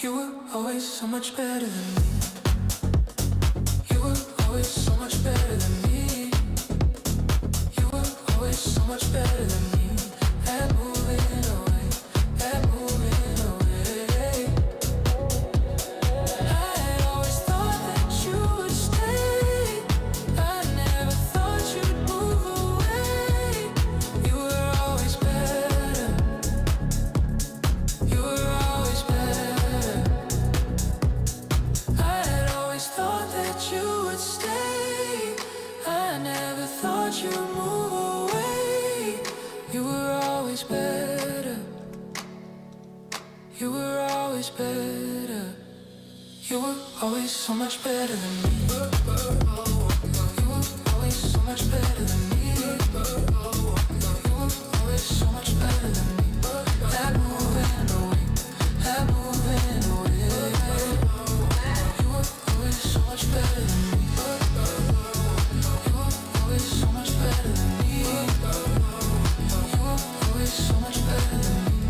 You were always so much better than me. You were always so much better than me. You were always so much better than me. At moving away, at moving away. I had always thought that you would stay. I never thought you'd move away. You were always better. You were always better. I had always thought that you would stay. I never thought you'd move away. You were always better. You were always better. You were always so much better than me. You were always so much better than me. You were always so much better than me. That moving away, that moving away. You were always so much better than me. You were always so much better than me. You were always so much better than me.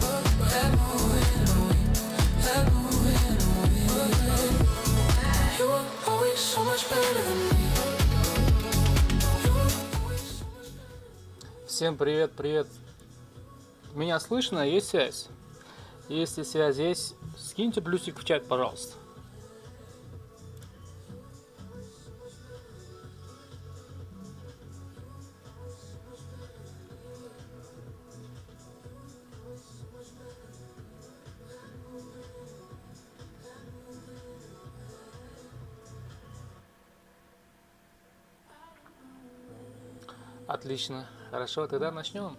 That moving away, that moving away. You were always so much better than me. You were always so much better. Всем привет, привет. Меня слышно? Есть связь? Если связь есть, скиньте плюсик в чат, пожалуйста. Отлично. Хорошо, тогда начнем.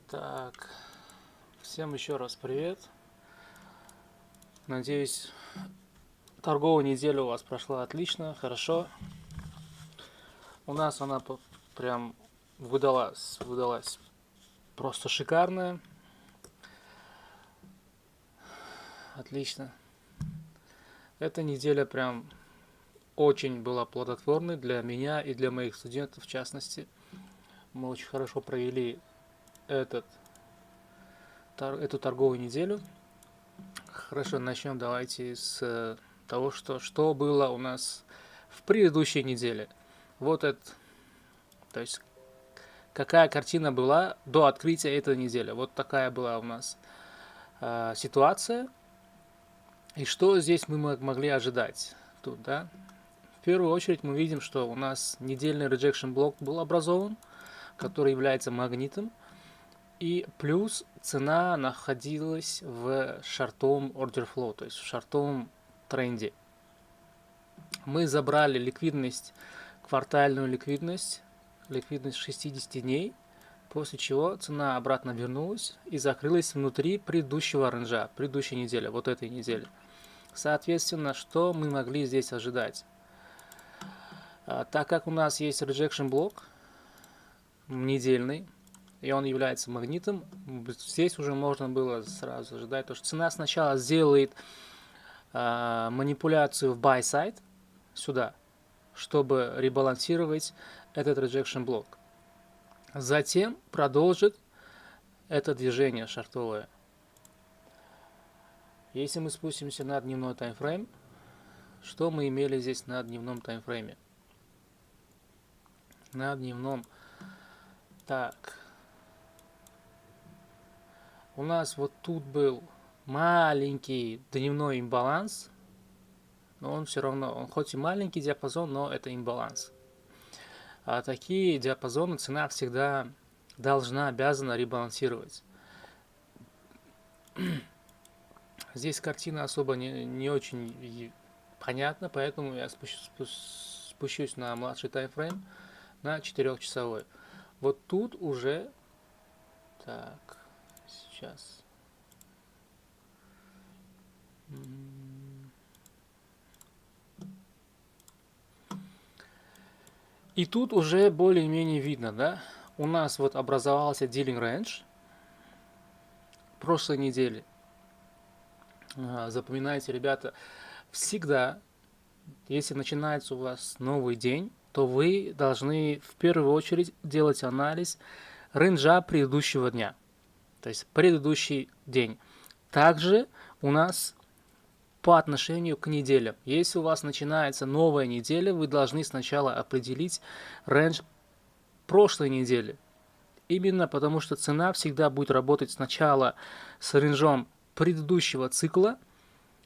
Так, всем еще раз привет. Надеюсь, торговая неделя у вас прошла отлично, хорошо. У нас она прям выдалась просто шикарная. Отлично. Эта неделя прям очень была плодотворной для меня и для моих студентов в частности. Мы очень хорошо провели эту торговую неделю. Хорошо, начнем давайте с того, что было у нас в предыдущей неделе. Вот это, то есть какая картина была до открытия этой недели. Вот такая была у нас ситуация. И что здесь мы могли ожидать тут, да? В первую очередь мы видим, что у нас недельный rejection блок был образован, который является магнитом. И плюс цена находилась в шортовом order flow, то есть в шортовом тренде. Мы забрали ликвидность, квартальную ликвидность 60 дней, после чего цена обратно вернулась и закрылась внутри предыдущего рейнджа, предыдущей недели, вот этой недели. Соответственно, что мы могли здесь ожидать? Так как у нас есть rejection блок недельный, и он является магнитом, здесь уже можно было сразу ожидать, что цена сначала сделает манипуляцию в buy side сюда, чтобы ребалансировать этот rejection блок. Затем продолжит это движение шортовое. Если мы спустимся на дневной таймфрейм, что мы имели здесь на дневном таймфрейме? На дневном. Так. У нас вот тут был маленький дневной имбаланс, но он все равно, он хоть и маленький диапазон, но это имбаланс. А такие диапазоны цена всегда обязана ребалансировать. Здесь картина особо не очень понятна, поэтому я спущусь на младший таймфрейм, на 4-часовой. Вот тут уже, так, сейчас. И тут уже более-менее видно, да? У нас вот образовался dealing range прошлой недели. Запоминайте, ребята, всегда, если начинается у вас новый день, то вы должны в первую очередь делать анализ рейнджа предыдущего дня, то есть предыдущий день. Также у нас по отношению к неделям. Если у вас начинается новая неделя, вы должны сначала определить рейндж прошлой недели. Именно потому, что цена всегда будет работать сначала с рейнджом предыдущего цикла.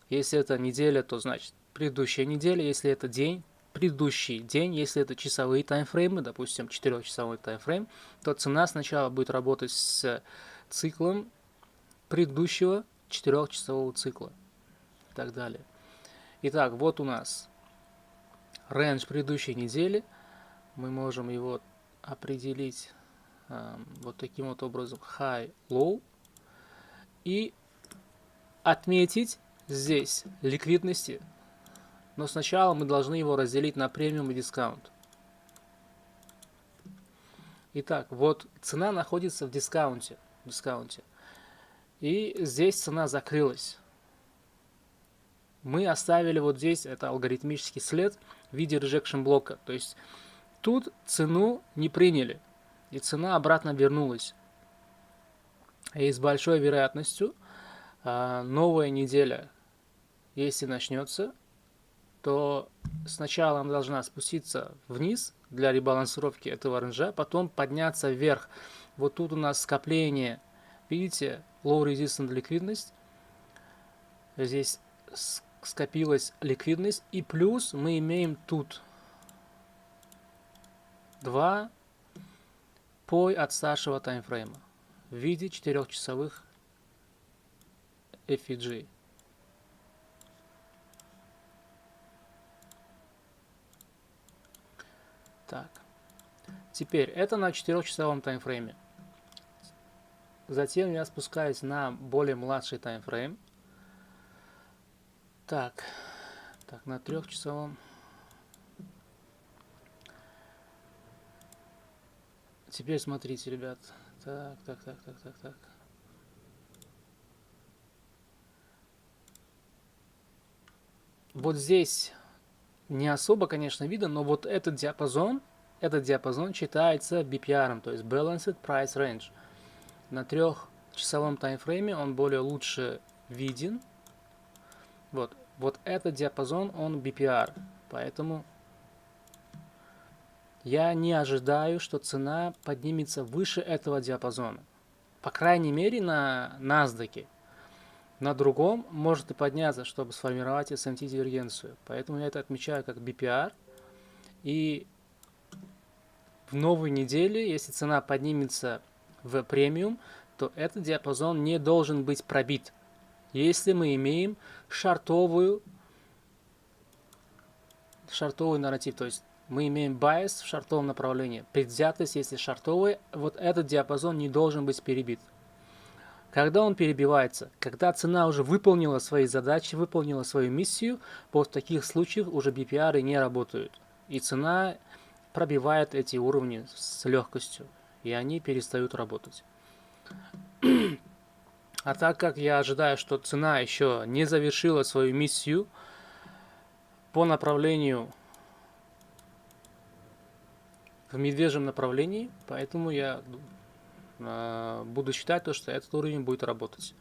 Если это неделя, то значит предыдущая неделя. Если это день, предыдущий день. Если это часовые таймфреймы, допустим, 4-часовой таймфрейм, то цена сначала будет работать с циклом предыдущего 4-часового цикла и так далее. Итак, вот у нас рейндж предыдущей недели. Мы можем его определить вот таким вот образом: high, low, и отметить здесь ликвидности, но сначала мы должны его разделить на премиум и дискаунт. Итак, вот цена находится в дискаунте, и здесь цена закрылась. Мы оставили вот здесь, это алгоритмический след в виде rejection блока, то есть тут цену не приняли, и цена обратно вернулась. И с большой вероятностью новая неделя, если начнется, то сначала она должна спуститься вниз для ребалансировки этого рейнджа, потом подняться вверх. Вот тут у нас скопление, видите, low resistant ликвидность. Здесь скопилась ликвидность, и плюс мы имеем тут 2 пой от старшего таймфрейма в виде 4-часовых FEG. Так, теперь это на 4-часовом таймфрейме. Затем я спускаюсь на более младший таймфрейм. Так, на 3-часовом. Теперь смотрите, ребят. Так. Вот здесь не особо, конечно, видно, но вот этот диапазон считается BPR, то есть Balanced Price Range. На 3-часовом таймфрейме он более лучше виден. Вот этот диапазон, он BPR, поэтому я не ожидаю, что цена поднимется выше этого диапазона. По крайней мере, на NASDAQ. На другом может и подняться, чтобы сформировать SMT-дивергенцию. Поэтому я это отмечаю как BPR. И в новой неделе, если цена поднимется в премиум, то этот диапазон не должен быть пробит. Если мы имеем шартовый нарратив, то есть мы имеем bias в шартовом направлении, предвзятость, если шартовый, вот этот диапазон не должен быть перебит. Когда он перебивается, когда цена уже выполнила свои задачи, выполнила свою миссию, вот в таких случаях уже BPR не работают. И цена пробивает эти уровни с легкостью, и они перестают работать. А так как я ожидаю, что цена еще не завершила свою миссию по направлению в медвежьем направлении, поэтому я буду считать то, что этот уровень будет работать.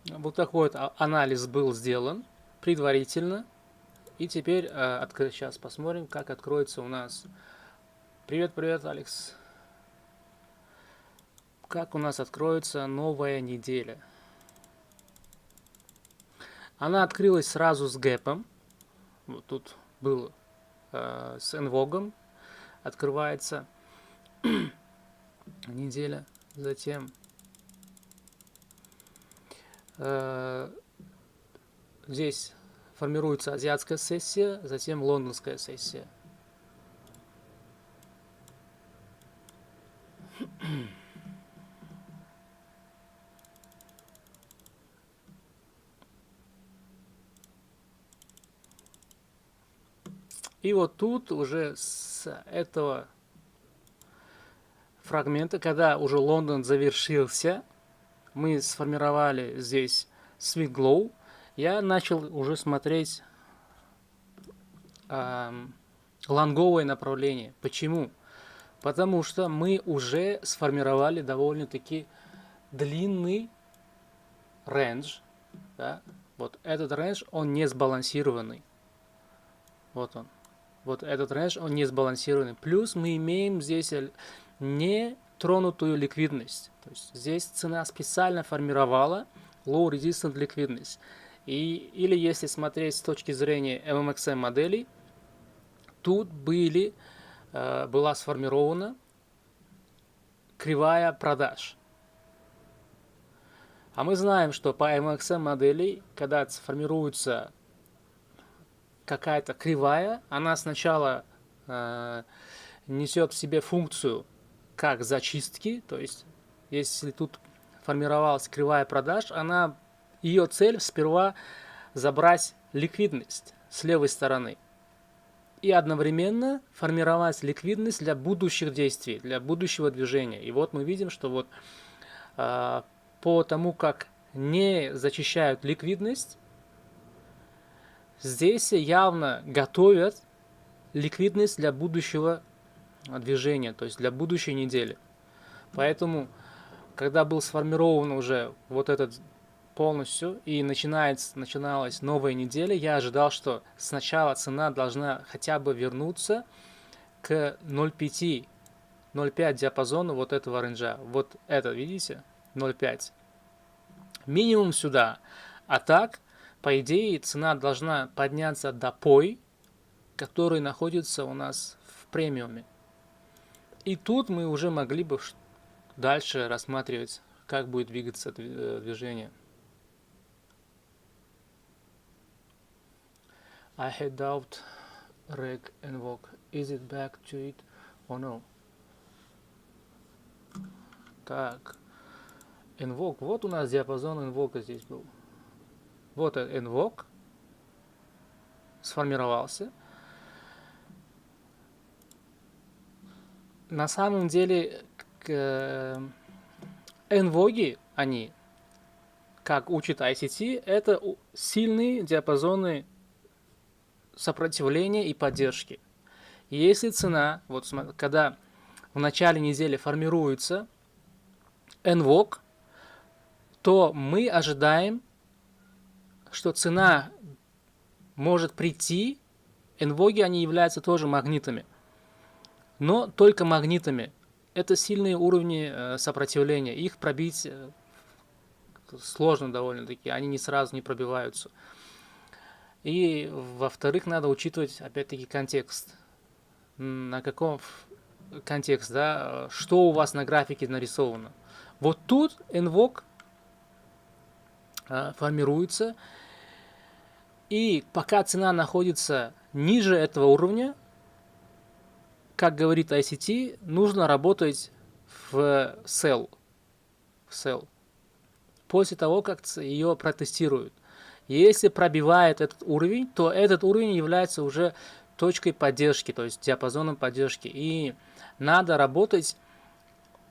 Вот такой вот анализ был сделан предварительно. И теперь сейчас посмотрим, как откроется у нас. Привет, Алекс. Как у нас откроется новая неделя. Она открылась сразу с гэпом. Вот тут было с энвогом. Открывается неделя. Затем здесь формируется азиатская сессия, затем лондонская сессия. И вот тут уже с этого фрагмента, когда уже Лондон завершился, мы сформировали здесь Sweet Glow, я начал уже смотреть лонговое направление. Почему? Потому что мы уже сформировали довольно-таки длинный рейндж. Да? Вот этот рейндж, он не сбалансированный. Вот он. Вот этот рейндж, он не сбалансированный. Плюс мы имеем здесь нетронутую ликвидность. То есть здесь цена специально формировала low resistant ликвидность. Или если смотреть с точки зрения MMXM моделей, тут была сформирована кривая продаж. А мы знаем, что по MXM модели, когда формируется какая-то кривая, она сначала несет в себе функцию как зачистки, то есть если тут формировалась кривая продаж, ее цель сперва забрать ликвидность с левой стороны и одновременно формировать ликвидность для будущих действий, для будущего движения. И вот мы видим, что вот по тому, как не зачищают ликвидность, здесь явно готовят ликвидность для будущего движения, то есть для будущей недели. Поэтому, когда был сформирован уже вот этот полностью и начиналась новая неделя, я ожидал, что сначала цена должна хотя бы вернуться к 0.5 диапазону вот этого рейнджа. Вот это, видите? 0.5. Минимум сюда. А так, по идее, цена должна подняться до POI, который находится у нас в премиуме. И тут мы уже могли бы дальше рассматривать, как будет двигаться движение. I had doubt reg invoke. Is it back to it or no? Так. Invoke. Вот у нас диапазон инвока здесь был. Вот инвок сформировался. На самом деле инвоги, они, как учит ICT, это сильные диапазоны сопротивления и поддержки. Если цена, вот когда в начале недели формируется инвок, то мы ожидаем, что цена может прийти. Инвоги, они являются тоже магнитами, но только магнитами. Это сильные уровни сопротивления. Их пробить сложно довольно-таки, они сразу не пробиваются. И, во-вторых, надо учитывать, опять-таки, контекст. На каком контекст, да, что у вас на графике нарисовано. Вот тут инвок формируется, и пока цена находится ниже этого уровня, как говорит ICT, нужно работать в sell. После того, как ее протестируют. Если пробивает этот уровень, то этот уровень является уже точкой поддержки, то есть диапазоном поддержки. И надо работать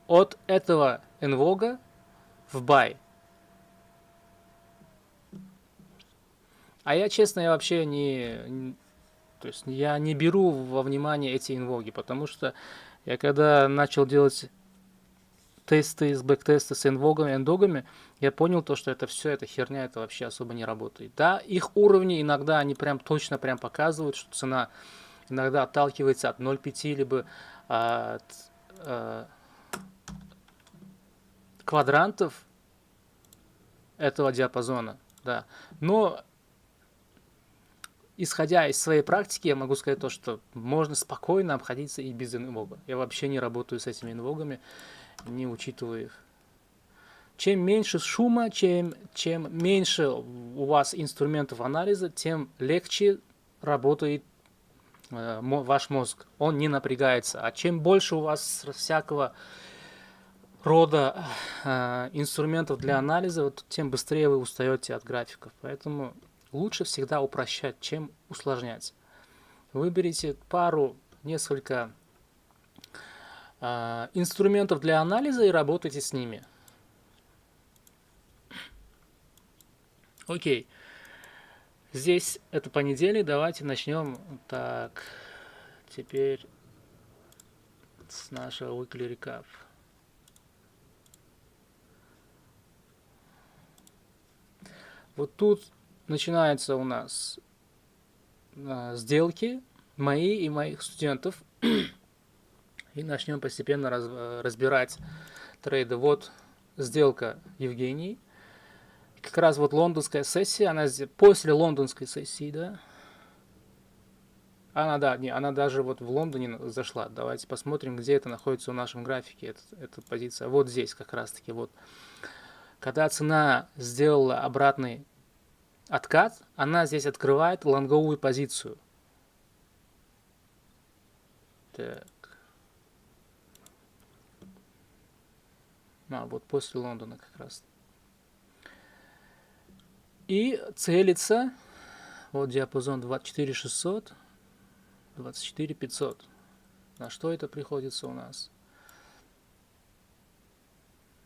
от этого инвога в buy. А я, честно, я вообще я не беру во внимание эти инвоги, потому что я когда начал делать тесты, бэктесты с инвогами, эндогами, я понял то, что это все, эта херня, это вообще особо не работает. Да, их уровни иногда, они прям точно показывают, что цена иногда отталкивается от 0.5, либо от квадрантов этого диапазона, да. Но исходя из своей практики, я могу сказать то, что можно спокойно обходиться и без инвога. Я вообще не работаю с этими инвогами, не учитываю их. Чем меньше шума, чем меньше у вас инструментов анализа, тем легче работает ваш мозг. Он не напрягается. А чем больше у вас всякого рода инструментов для анализа, тем быстрее вы устаете от графиков. Поэтому лучше всегда упрощать, чем усложнять. Выберите несколько инструментов для анализа и работайте с ними. Окей. Здесь это понедельник. Давайте начнем. Так. теперь с нашего weekly recap. Вот тут начинаются у нас сделки мои и моих студентов. И начнем постепенно разбирать трейды. Вот сделка Евгений. Как раз вот лондонская сессия, она после лондонской сессии, да? Она даже вот в Лондоне зашла. Давайте посмотрим, где это находится в нашем графике, эта позиция. Вот здесь как раз-таки вот. Когда цена сделала обратный откат, она здесь открывает лонговую позицию. Так. Вот после Лондона как раз. И целится, вот диапазон 24 600, 24 500. На что это приходится у нас?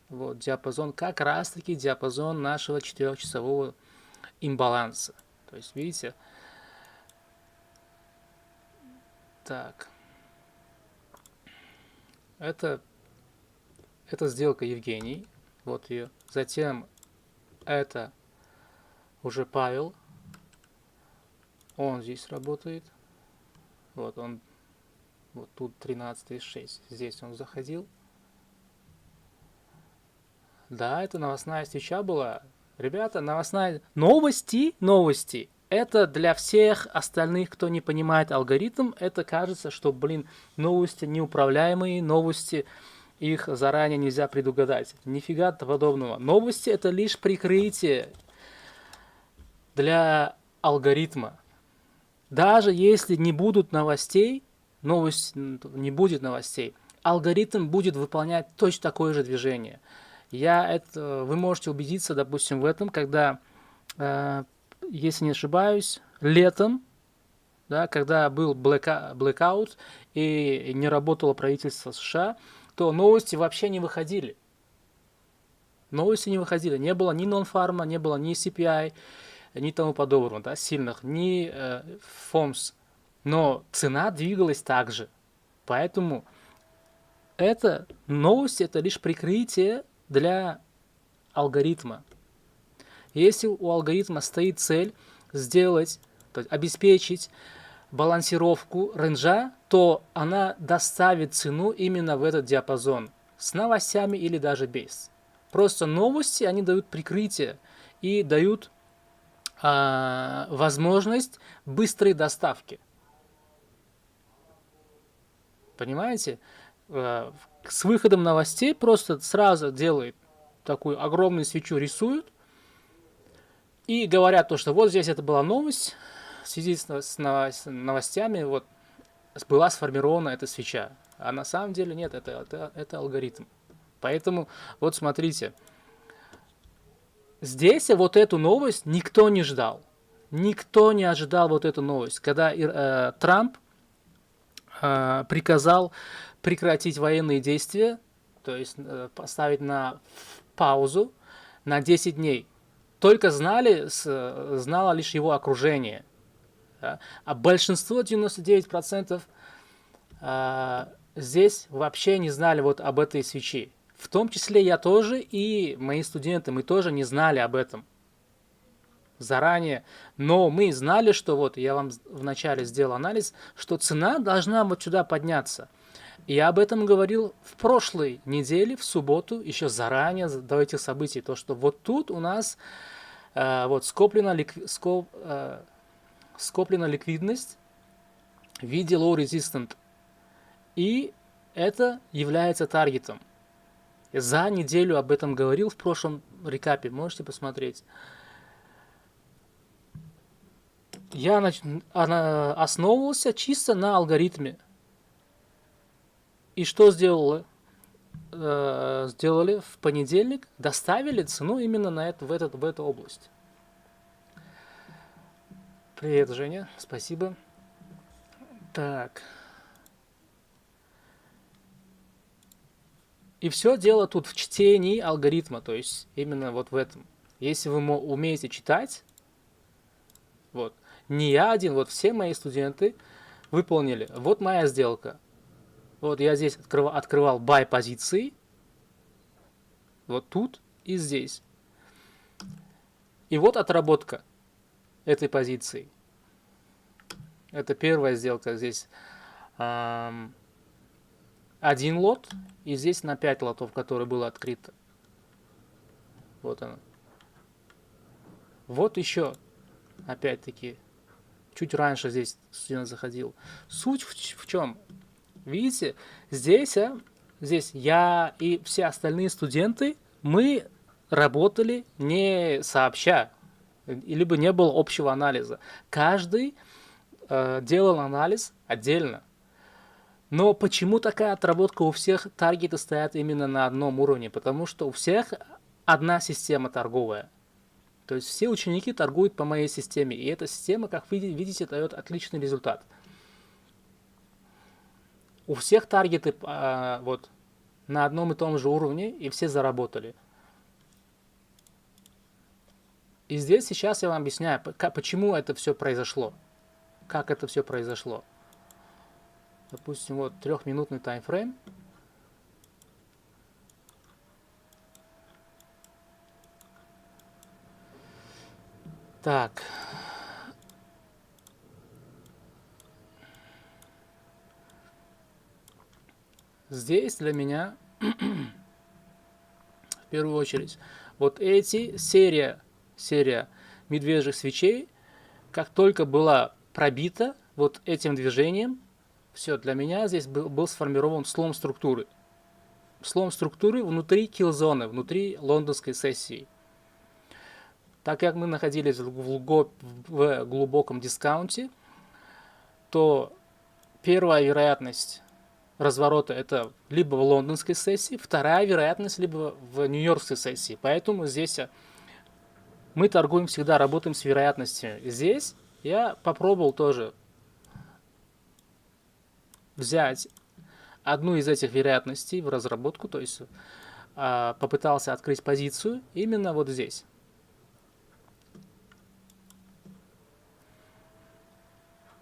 Вот диапазон, как раз таки диапазон нашего 4-часового имбаланса. То есть, видите? Так. Это сделка Евгений. Вот ее. Затем это уже Павел. Он здесь работает. Вот он. Вот тут 13,6. Здесь он заходил. Да, это новостная свеча была. Ребята, новостная... Новости. Это для всех остальных, кто не понимает алгоритм. Это кажется, что, новости неуправляемые, новости... Их заранее нельзя предугадать. Нифига подобного. Новости — это лишь прикрытие для алгоритма. Даже если не будет новостей, не будет новостей, алгоритм будет выполнять точно такое же движение. Вы можете убедиться, допустим, в этом, когда, если не ошибаюсь, летом, да, когда был blackout и не работало правительство США, то новости вообще не выходили. Не было ни нон-фарма, не было ни CPI, ни тому подобного, да, сильных, ни FOMS. Но цена двигалась так же. Поэтому новости — это лишь прикрытие для алгоритма. Если у алгоритма стоит цель сделать, то есть обеспечить балансировку рейнджа, то она доставит цену именно в этот диапазон с новостями или даже без. Просто новости, они дают прикрытие и дают возможность быстрой доставки. Понимаете? С выходом новостей просто сразу делает такую огромную свечу, рисуют и говорят то, что вот здесь это была новость, в связи с новостями вот была сформирована эта свеча. А на самом деле нет, это алгоритм. Поэтому вот смотрите, здесь вот эту новость никто не ждал. Никто не ожидал вот эту новость, когда Трамп приказал прекратить военные действия, то есть поставить на паузу на 10 дней. Только знало лишь его окружение. Да? А большинство, 99%, здесь вообще не знали вот об этой свече. В том числе я тоже и мои студенты, мы тоже не знали об этом заранее. Но мы знали, что вот я вам вначале сделал анализ, что цена должна вот сюда подняться. И я об этом говорил в прошлой неделе, в субботу, еще заранее до этих событий. То, что вот тут у нас вот скоплена ликвидность в виде low resistant. И это является таргетом. За неделю об этом говорил в прошлом рекапе. Можете посмотреть. Я основывался чисто на алгоритме. И что сделали в понедельник? Доставили цену именно в эту область. Привет, Женя. Спасибо. Так. И все дело тут в чтении алгоритма, то есть именно вот в этом. Если вы умеете читать, вот, не я один, вот все мои студенты, выполнили. Вот моя сделка. Вот я здесь открывал buy позиции. Вот тут и здесь. И вот отработка этой позиции. Это первая сделка. Здесь 1 лот. И здесь на 5 лотов, которые было открыто. Вот оно. Вот еще. Опять-таки. Чуть раньше здесь студент заходил. Суть в чем? Видите, здесь я и все остальные студенты, мы работали не сообща, либо не было общего анализа. Каждый делал анализ отдельно. Но почему такая отработка у всех таргеты стоят именно на одном уровне? Потому что у всех одна система торговая. То есть все ученики торгуют по моей системе. И эта система, как вы видите, дает отличный результат. У всех таргеты вот на одном и том же уровне, и все заработали. И здесь сейчас я вам объясняю, почему это все произошло. Как это все произошло. Допустим, вот 3-минутный таймфрейм. Так. Здесь для меня, в первую очередь, вот эти серия медвежьих свечей, как только была пробита вот этим движением, все, для меня здесь был сформирован слом структуры. Слом структуры внутри киллзоны, внутри лондонской сессии. Так как мы находились в глубоком дискаунте, то первая вероятность разворота это либо в лондонской сессии, вторая вероятность либо в нью-йоркской сессии. Поэтому здесь мы торгуем всегда, работаем с вероятностями. Здесь я попробовал тоже взять одну из этих вероятностей в разработку, то есть попытался открыть позицию именно вот здесь.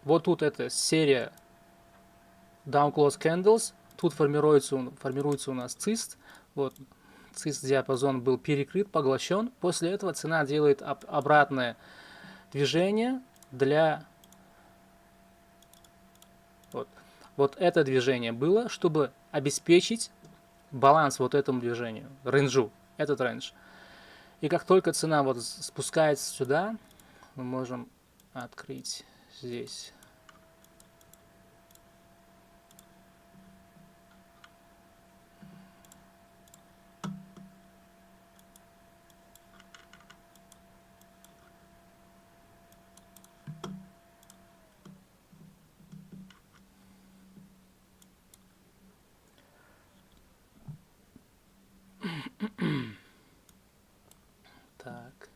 Вот тут эта серия down close candles. Тут формируется у нас цист. Вот цист диапазон был перекрыт, поглощен. После этого цена делает обратное движение для... Вот это движение было, чтобы обеспечить баланс вот этому движению, рейнджу, этот рейндж. И как только цена вот спускается сюда, мы можем открыть здесь. Так.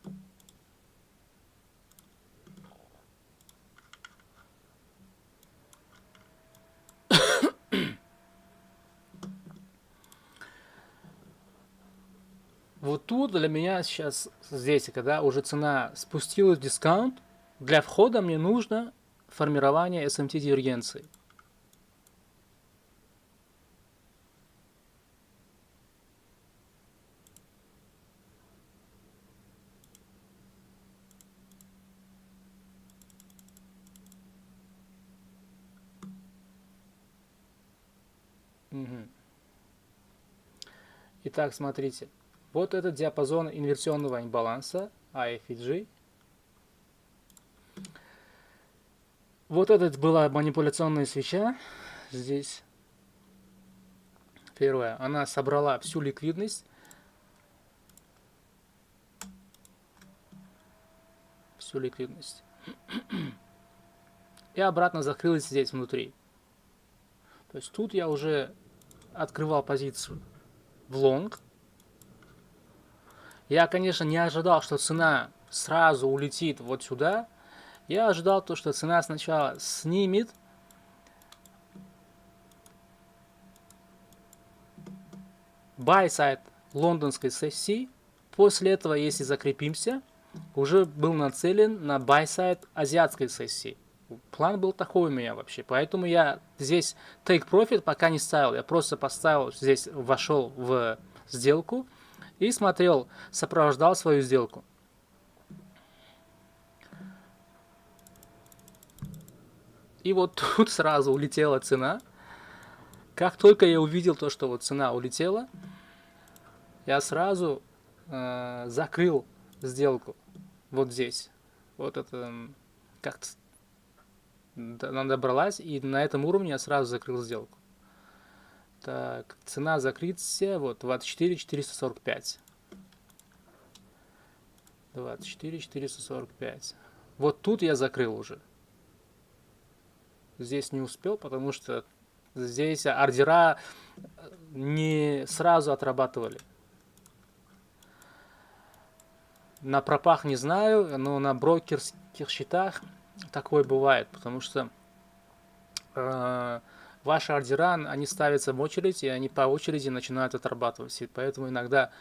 Вот тут для меня сейчас здесь, когда уже цена спустилась в дискаунт, для входа мне нужно формирование SMT дивергенции. Итак, смотрите. Вот этот диапазон инверсионного имбаланса IFG. Вот это была манипуляционная свеча. Здесь первая. Она собрала всю ликвидность. Всю ликвидность. И обратно закрылась здесь внутри. То есть тут я уже открывал позицию в лонг. Я, конечно, не ожидал, что цена сразу улетит вот сюда. Я ожидал то, что цена сначала снимет buy side лондонской сессии. После этого, если закрепимся, уже был нацелен на buy side азиатской сессии. План был такой у меня вообще. Поэтому я здесь take profit пока не ставил. Я просто поставил здесь, вошел в сделку и смотрел, сопровождал свою сделку. И вот тут сразу улетела цена. Как только я увидел то, что вот цена улетела, я сразу закрыл сделку. Вот здесь. Вот это как-то она добралась, и на этом уровне я сразу закрыл сделку. Так, цена закрытия, вот, 24 445. 24 445. Вот тут я закрыл уже. Здесь не успел, потому что здесь ордера не сразу отрабатывали. На пропах не знаю, но на брокерских счетах такое бывает, потому что ваши ордера, они ставятся в очередь, и они по очереди начинают отрабатывать. И поэтому иногда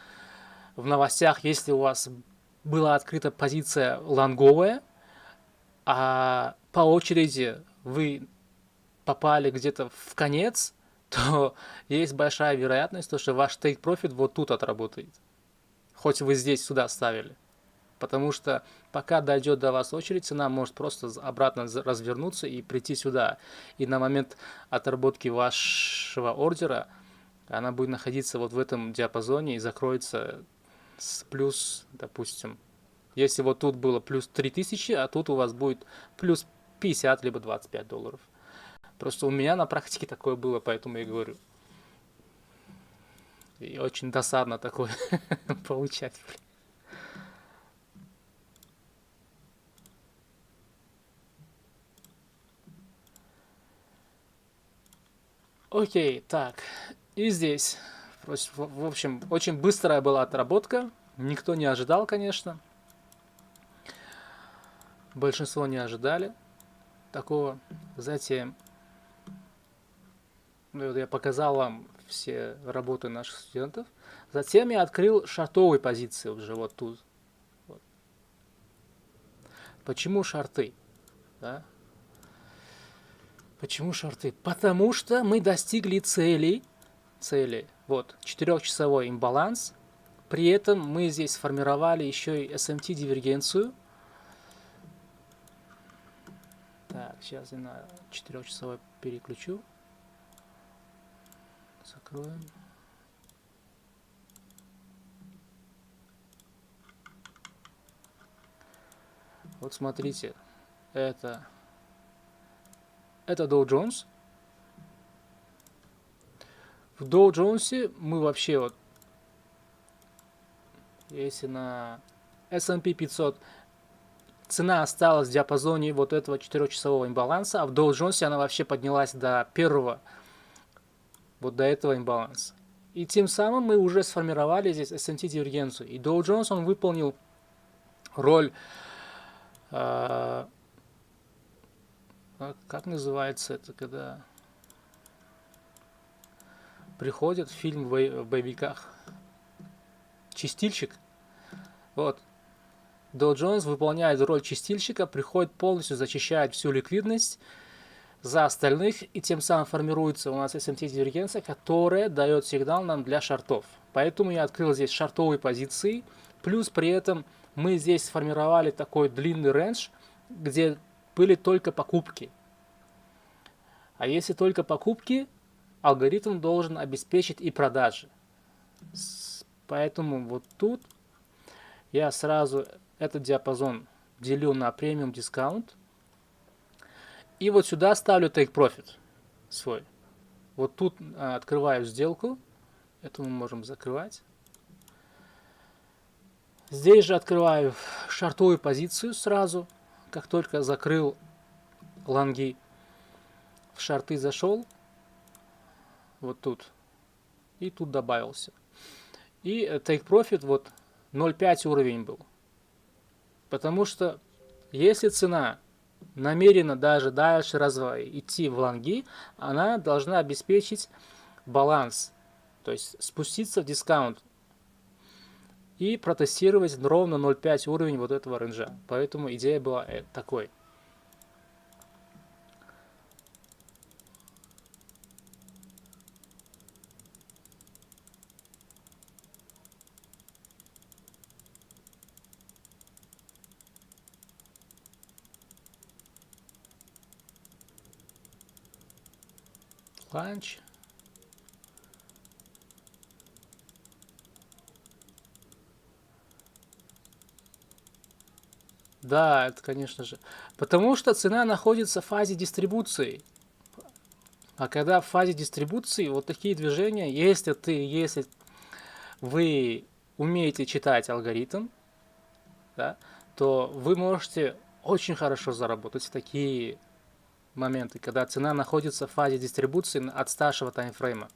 в новостях, если у вас была открыта позиция лонговая, а по очереди вы попали где-то в конец, то есть большая вероятность, что ваш take profit вот тут отработает. Хоть вы здесь сюда ставили. Потому что пока дойдет до вас очередь, цена может просто обратно развернуться и прийти сюда. И на момент отработки вашего ордера она будет находиться вот в этом диапазоне и закроется с плюс, допустим, если вот тут было плюс 3000, а тут у вас будет плюс 50 либо 25 долларов. Просто у меня на практике такое было, поэтому я говорю. И очень досадно такое получать. Окей, так. И здесь. В общем, очень быстрая была отработка. Никто не ожидал, конечно. Большинство не ожидали такого. Затем я показал вам все работы наших студентов. Затем я открыл шортовые позиции уже вот тут. Вот. Почему шорты? Да? Почему шорты? Потому что мы достигли цели. Вот, 4-часовой имбаланс. При этом мы здесь сформировали еще и SMT-дивергенцию. Так, сейчас я на 4-часовой переключу. Закроем. Вот смотрите, это Dow Jones. В Dow Jones мы вообще вот, если на S&P 500 цена осталась в диапазоне вот этого 4-часового имбаланса, а в Dow Jones она вообще поднялась до первого, вот до этого имбаланса. И тем самым мы уже сформировали здесь S&P дивергенцию. И Dow Jones он выполнил роль, как называется это, когда приходит фильм в боевиках, чистильщик. Вот. Dow Jones выполняет роль чистильщика, приходит полностью, зачищает всю ликвидность за остальных, и тем самым формируется у нас SMT-дивергенция, которая дает сигнал нам для шортов. Поэтому я открыл здесь шортовые позиции, плюс при этом мы здесь сформировали такой длинный рейндж, где были только покупки. А если только покупки, алгоритм должен обеспечить и продажи. Поэтому вот тут я сразу этот диапазон делю на премиум дискаунт. И вот сюда ставлю take profit свой. Вот тут открываю сделку. Это мы можем закрывать. Здесь же открываю шортовую позицию сразу. Как только закрыл лонги, в шорты зашел. Вот тут. И тут добавился. И take profit вот 0,5 уровень был. Потому что если цена намерена даже дальше идти в лонги, она должна обеспечить баланс. То есть спуститься в дискаунт и протестировать ровно 0,5 уровень вот этого рейнджа. Поэтому идея была такой. punch. Да, это, конечно же. Потому что цена находится в фазе дистрибуции. А когда в фазе дистрибуции, вот такие движения, если вы умеете читать алгоритм, да, то вы можете очень хорошо заработать в такие моменты, когда цена находится в фазе дистрибуции от старшего таймфрейма.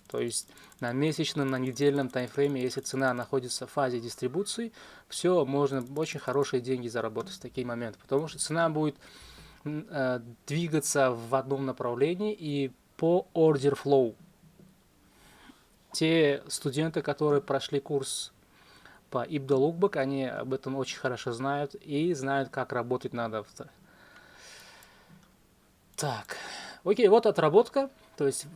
То есть на месячном, на недельном таймфрейме, если цена находится в фазе дистрибуции, все, можно очень хорошие деньги заработать в такие моменты. Потому что цена будет двигаться в одном направлении и по order flow. Те студенты, которые прошли курс по Ибн Лукбак, они об этом очень хорошо знают и знают, как работать надо. Так, окей, вот отработка. То есть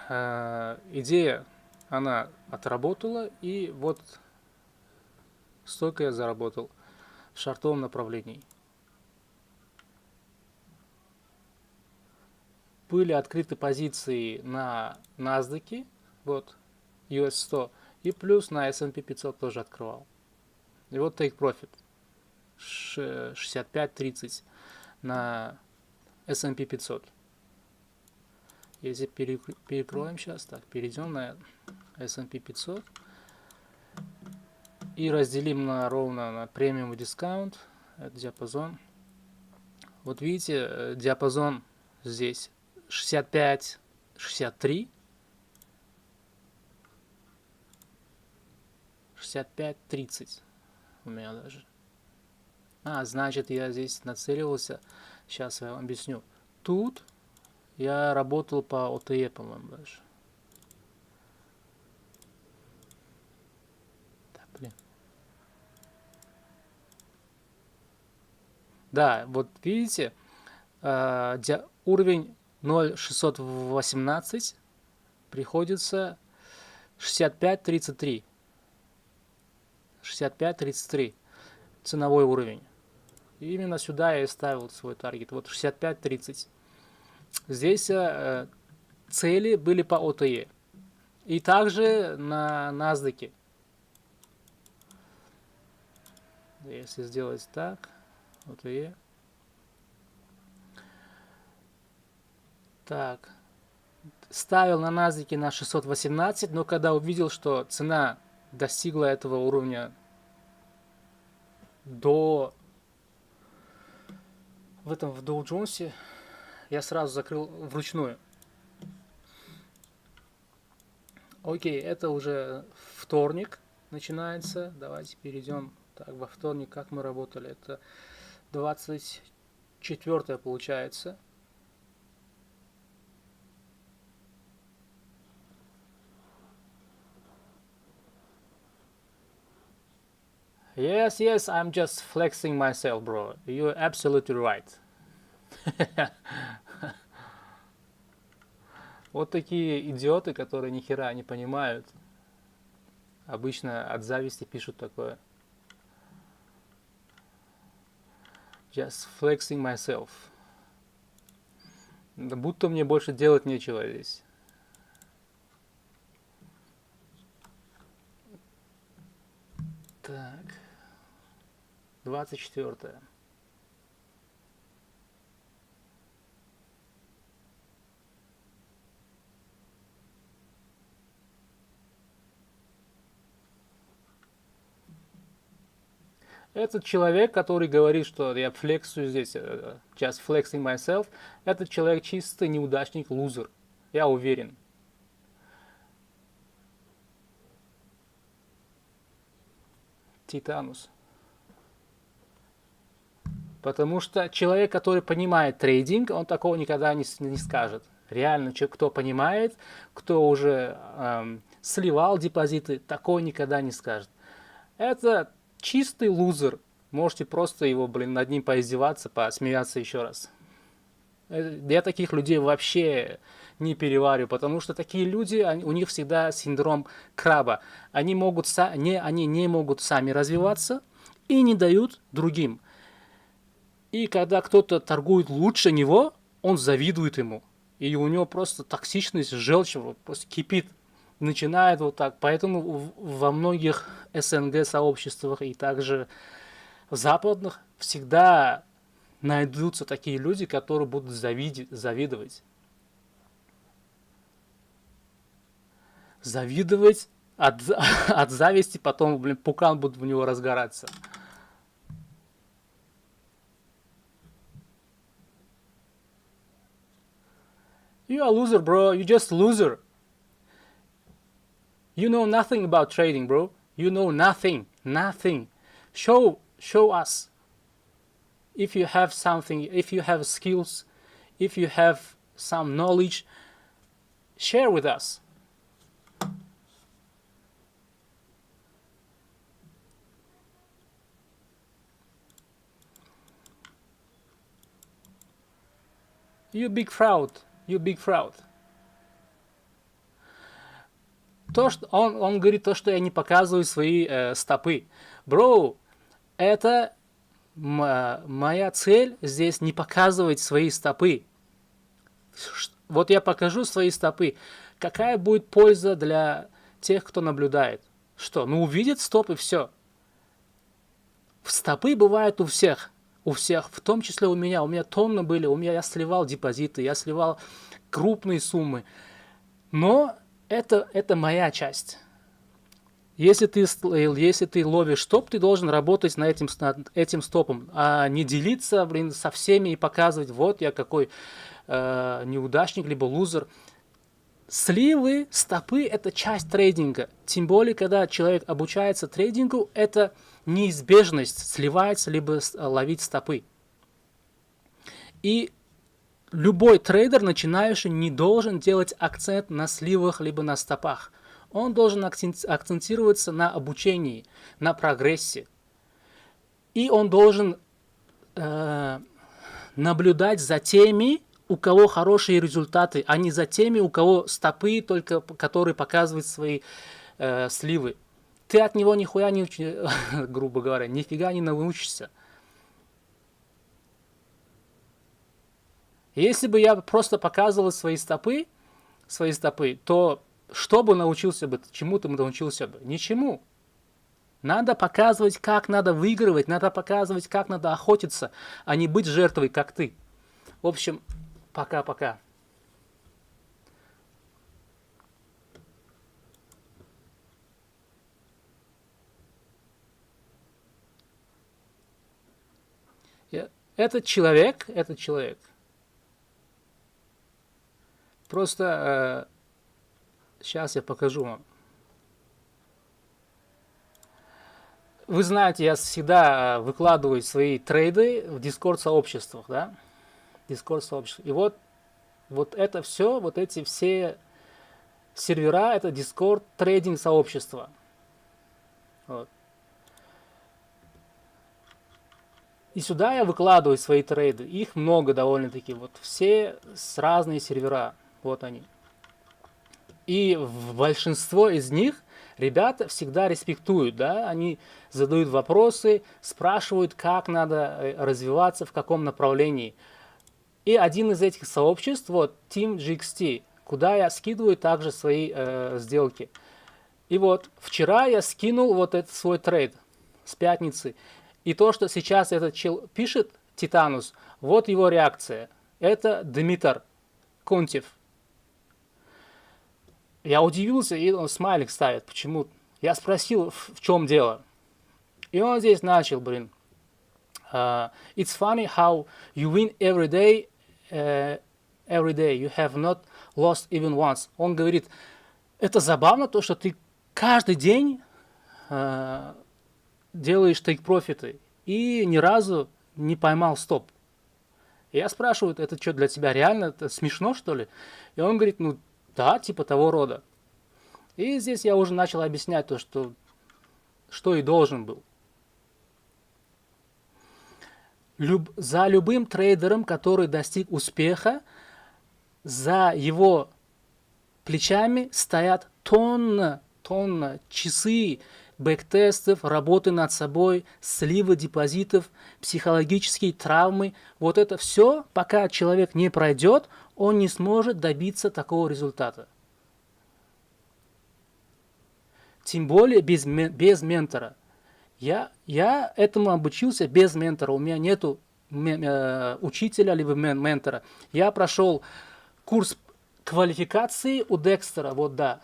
идея, она отработала, и вот столько я заработал в шортовом направлении. Были открыты позиции на NASDAQ, вот, US 100, и плюс на S&P 500 тоже открывал. И вот take profit 65-30 на S&P 500. Если перекроем сейчас, так, перейдем на S&P 500 и разделим ровно на премиум дискаунт, это диапазон. Вот видите, диапазон здесь 65, 63, 65, 30 у меня даже. Значит, я здесь нацеливался. Сейчас я вам объясню. Тут я работал по ОТЕ, по-моему, даже. Так, блин. Да, вот видите, уровень 0,618 приходится 65-33. 65-33 ценовой уровень. И именно сюда я и ставил свой таргет. Вот 65-30. Здесь цели были по ОТЕ. И также на NASDAQ. Если сделать так, ОТЕ. Так. Ставил на NASDAQ на 618, но когда увидел, что цена достигла этого уровня в Dow Jones, я сразу закрыл вручную. Окей, это уже вторник начинается. Давайте перейдем. Так, во вторник как мы работали? Это 24 получается. Yes, I'm just flexing myself, bro. You're absolutely right. Вот такие идиоты, которые ни хера не понимают. Обычно от зависти пишут такое. Just flexing myself. Да будто мне больше делать нечего здесь. Так. 24. Этот человек, который говорит, что я флексую здесь, just flexing myself, этот человек чистый неудачник, лузер. Я уверен. Титанус. Потому что человек, который понимает трейдинг, он такого никогда не скажет. Реально, кто понимает, кто уже сливал депозиты, такого никогда не скажет. Это чистый лузер. Можете просто его, над ним поиздеваться, посмеяться еще раз. Я таких людей вообще не перевариваю, потому что такие люди, у них всегда синдром краба. Они не могут сами развиваться и не дают другим. И когда кто-то торгует лучше него, он завидует ему. И у него просто токсичность, желчь вот просто кипит. Начинает вот так. Поэтому во многих СНГ сообществах и также в западных всегда найдутся такие люди, которые будут завидовать. Завидовать от, от зависти, потом, блин, пукан будет в него разгораться. You are a loser, bro. You just loser. You know nothing about trading, bro. You know nothing. Nothing. Show us. If you have something, if you have skills, if you have some knowledge, share with us. You big fraud. You big fraud. То, что он говорит, то, что я не показываю свои стопы. Бро, это моя цель здесь не показывать свои стопы. Вот я покажу свои стопы. Какая будет польза для тех, кто наблюдает? Что? Ну, увидит стоп и все. Стопы бывают у всех. У всех, в том числе у меня. У меня тонны были, я сливал депозиты, я сливал крупные суммы. Но это моя часть. Если ты ловишь стоп, ты должен работать над этим стопом, а не делиться, со всеми и показывать, вот я какой неудачник, либо лузер. Сливы, стопы – это часть трейдинга. Тем более, когда человек обучается трейдингу, это неизбежность сливаться, либо ловить стопы. И любой трейдер, начинающий, не должен делать акцент на сливах, либо на стопах. Он должен акцентироваться на обучении, на прогрессе. И он должен наблюдать за теми, у кого хорошие результаты, а не за теми, у кого стопы, только которые показывают свои сливы. Ты от него нихуя не грубо говоря, нифига не научишься. Если бы я просто показывал свои стопы, то что бы научился бы, чему ты научился бы? Ничему. Надо показывать, как надо выигрывать, надо показывать, как надо охотиться, а не быть жертвой, как ты. В общем, пока-пока. Этот человек, просто сейчас я покажу вам. Вы знаете, я всегда выкладываю свои трейды в Discord-сообществах, да? Discord-сообщество. И вот это все, вот эти все сервера, это Discord трейдинг-сообщество. Вот. И сюда я выкладываю свои трейды. Их много довольно-таки. Вот все с разные сервера. Вот они. И большинство из них ребята всегда респектуют, да, они задают вопросы, спрашивают, как надо развиваться, в каком направлении. И один из этих сообществ, вот, Team GXT, куда я скидываю также свои сделки. И вот вчера я скинул вот этот свой трейд с пятницы. И то, что сейчас этот чел пишет, Титанус, вот его реакция. Это Дмитрий Контев. Я удивился, и он смайлик ставит. Почему? Я спросил, в чем дело. И он здесь начал, блин. It's funny how you win every day. You have not lost even once. Он говорит, это забавно, то, что ты каждый день делаешь тейк-профиты и ни разу не поймал стоп. И я спрашиваю, это что, для тебя реально это смешно, что ли? И он говорит, ну да, типа того рода. И здесь я уже начал объяснять то, что и должен был. За любым трейдером, который достиг успеха, за его плечами стоят тонна, часы, бэктестов, работы над собой, сливы депозитов, психологические травмы. Вот это все, пока человек не пройдет, он не сможет добиться такого результата. Тем более без ментора. Я этому обучился без ментора. У меня нету учителя либо ментора. Я прошел курс квалификации у Декстера, вот да.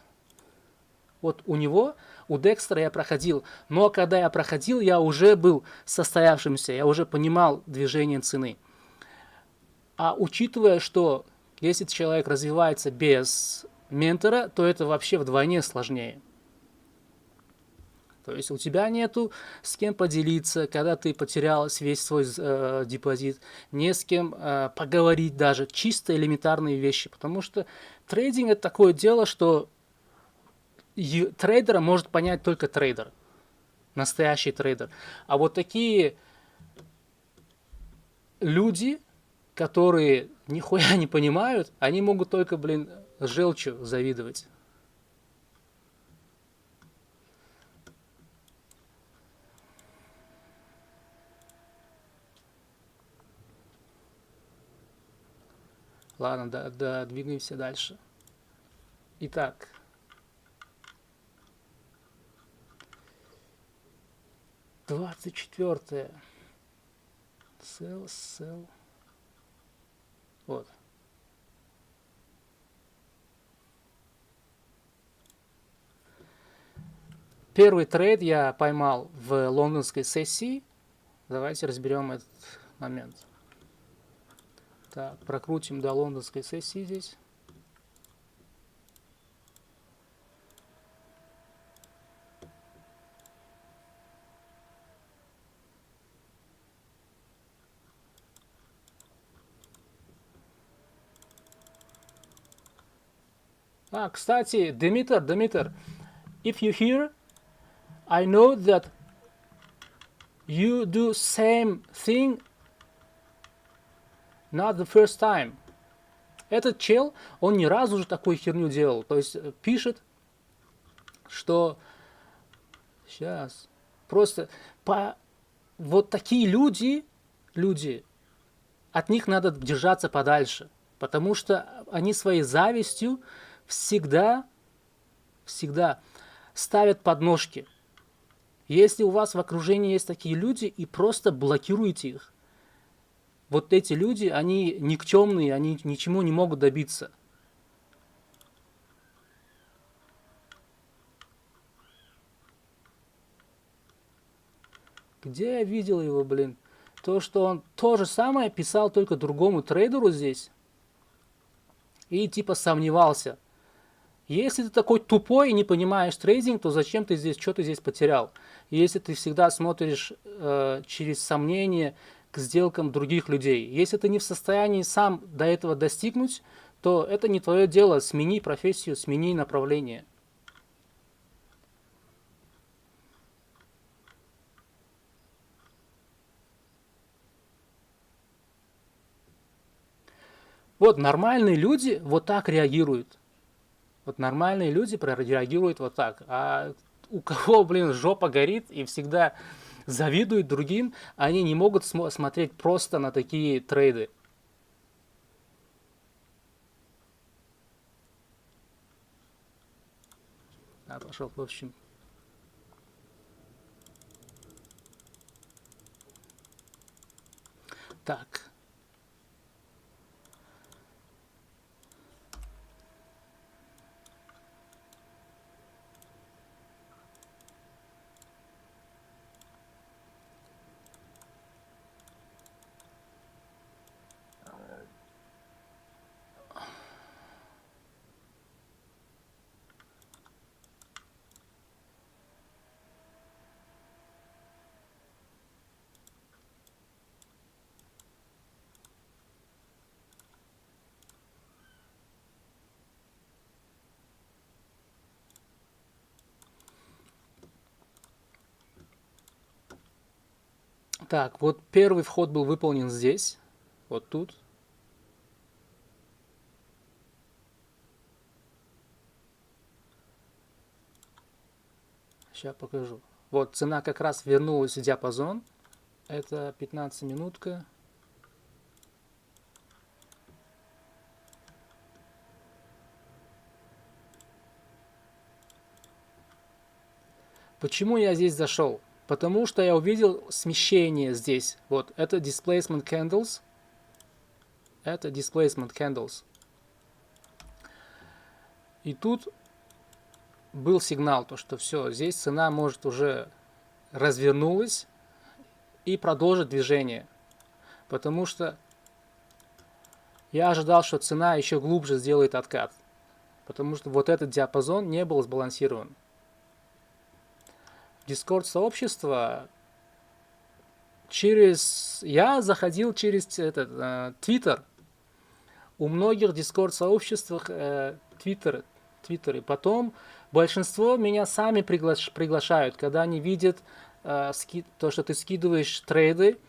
Вот у него, у Декстера я проходил. Но когда я проходил, я уже был состоявшимся, я уже понимал движение цены. А учитывая, что если человек развивается без ментора, то это вообще вдвойне сложнее. То есть у тебя нету с кем поделиться, когда ты потерял весь свой депозит, не с кем поговорить даже, чисто элементарные вещи. Потому что трейдинг это такое дело, что трейдера может понять только трейдер, настоящий трейдер. А вот такие люди, которые нихуя не понимают, они могут только, желчью завидовать. Ладно, двигаемся дальше. Итак. Двадцать 24. Sell. Вот. Первый трейд я поймал в лондонской сессии. Давайте разберем этот момент. Так, прокрутим до лондонской сессии здесь. Кстати, Димитр, if you hear, I know that you do same thing not the first time. Этот чел, он ни разу уже такую херню делал. То есть пишет, что сейчас просто вот такие люди, от них надо держаться подальше. Потому что они своей завистью всегда ставят подножки. Если у вас в окружении есть такие люди, и просто блокируйте их. Вот эти люди, они никчемные, они ничему не могут добиться. Где я видел его, То, что он то же самое писал только другому трейдеру здесь. И типа сомневался. Если ты такой тупой и не понимаешь трейдинг, то зачем ты здесь, что ты здесь потерял? Если ты всегда смотришь через сомнения к сделкам других людей. Если ты не в состоянии сам до этого достигнуть, то это не твое дело. Смени профессию, смени направление. Вот нормальные люди вот так реагируют. Вот нормальные люди реагируют вот так. А у кого, жопа горит и всегда завидуют другим, они не могут смотреть просто на такие трейды. Пошел, в общем. Так. Так, вот первый вход был выполнен здесь, вот тут. Сейчас покажу. Вот цена как раз вернулась в диапазон. Это 15 минутка. Почему я здесь зашел? Потому что я увидел смещение здесь. Вот это displacement candles. Это displacement candles. И тут был сигнал, то что все, здесь цена может уже развернулась и продолжить движение. Потому что я ожидал, что цена еще глубже сделает откат. Потому что вот этот диапазон не был сбалансирован. Discord сообщество я заходил через этот Twitter. У многих Discord сообществах Твиттеры. Потом большинство меня сами приглашают, когда они видят то, что ты скидываешь трейды,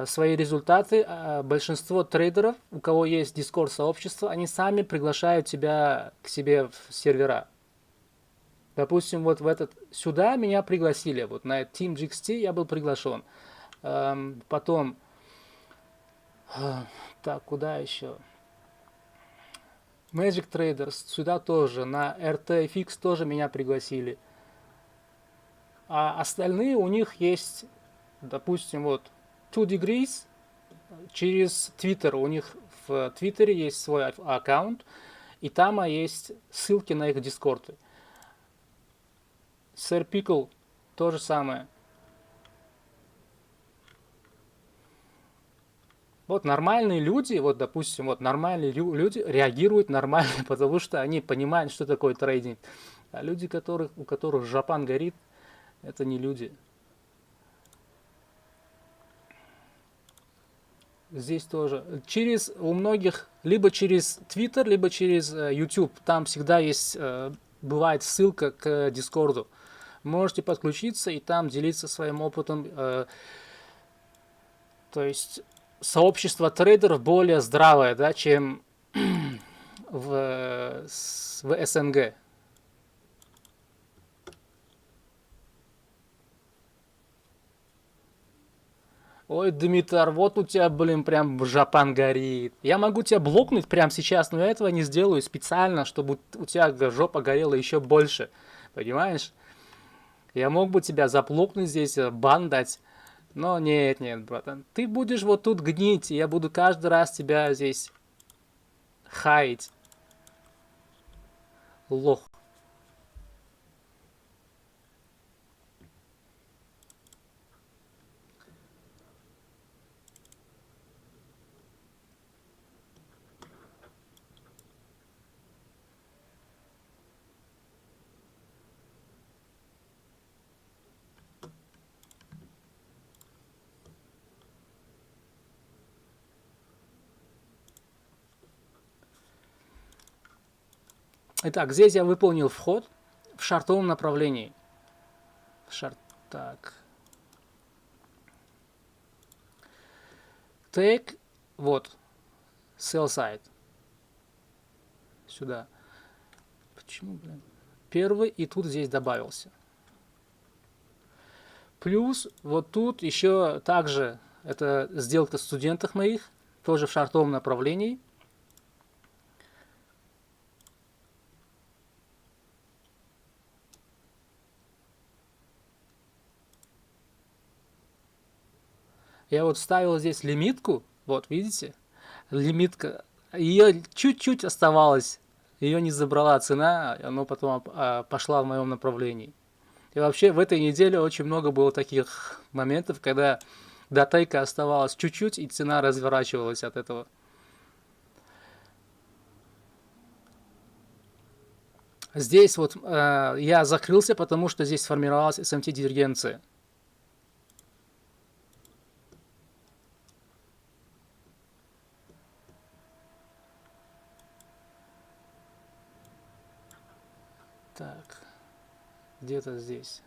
свои результаты. Большинство трейдеров, у кого есть Discord сообщество, они сами приглашают тебя к себе в сервера. Допустим, вот сюда меня пригласили, вот на Team GXT я был приглашен. Потом, так, куда еще? Magic Traders, сюда тоже, на RTFX тоже меня пригласили. А остальные у них есть, допустим, вот 2 Degrees, через Twitter, у них в Твиттере есть свой аккаунт, и там есть ссылки на их дискорды. Sir Pickle то же самое. Вот нормальные люди, вот допустим, вот нормальные люди реагируют нормально, потому что они понимают, что такое трейдинг. А люди, у которых жопан горит, это не люди. Здесь тоже. У многих, либо через Twitter, либо через YouTube, там всегда есть, бывает ссылка к Дискорду. Можете подключиться и там делиться своим опытом. То есть сообщество трейдеров более здравое, да, чем в СНГ. Ой, Дмитр, вот у тебя, блин, прям жопан горит. Я могу тебя блокнуть прямо сейчас, но я этого не сделаю специально, чтобы у тебя жопа горела еще больше. Понимаешь? Я мог бы тебя заблокнуть здесь, бан дать. Но нет, братан. Ты будешь вот тут гнить, и я буду каждый раз тебя здесь хаять. Лох. Итак, здесь я выполнил вход в шартовом направлении. Так. Take, вот, sell side. Сюда. Почему, блин? Первый и тут здесь добавился. Плюс вот тут еще также, это сделка студентов моих, тоже в шартовом направлении. Я вот ставил здесь лимитку, вот видите, лимитка, ее чуть-чуть оставалось, ее не забрала цена, она потом пошла в моем направлении. И вообще в этой неделе очень много было таких моментов, когда до тейка оставалось чуть-чуть, и цена разворачивалась от этого. Здесь вот я закрылся, потому что здесь сформировалась SMT-дивергенция. Так, где-то здесь.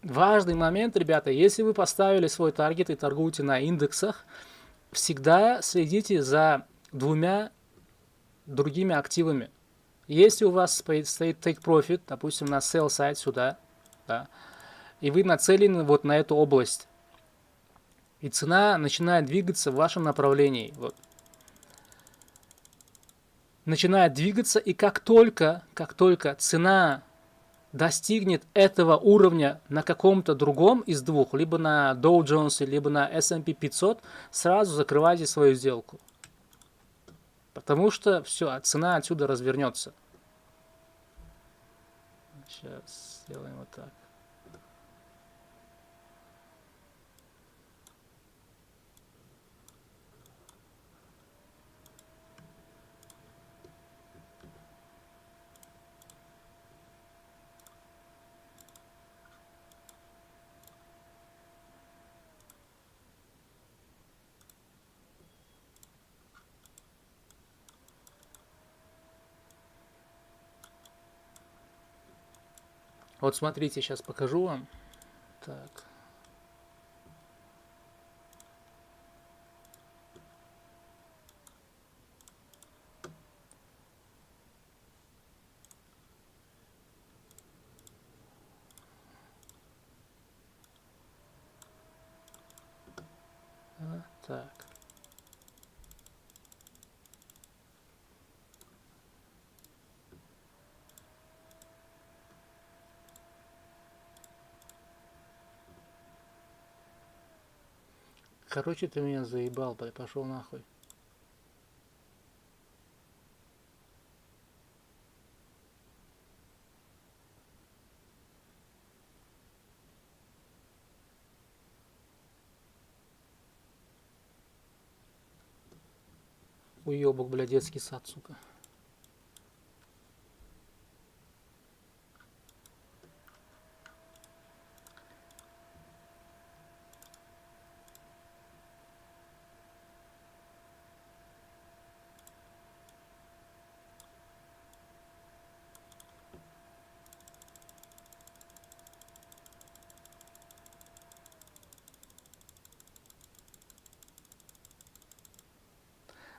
Важный момент, ребята, если вы поставили свой таргет и торгуете на индексах, всегда следите за двумя другими активами. Если у вас стоит take profit, допустим, на sell side сюда, да, и вы нацелены вот на эту область, и цена начинает двигаться в вашем направлении, вот, начинает двигаться, и как только цена достигнет этого уровня на каком-то другом из двух, либо на Dow Jones, либо на S&P 500, сразу закрывайте свою сделку. Потому что все, цена отсюда развернется. Сейчас сделаем вот так. Вот смотрите, сейчас покажу вам. Так. Так. Короче, ты меня заебал, блядь, пошел нахуй. Уебок, бля, детский сад, сука.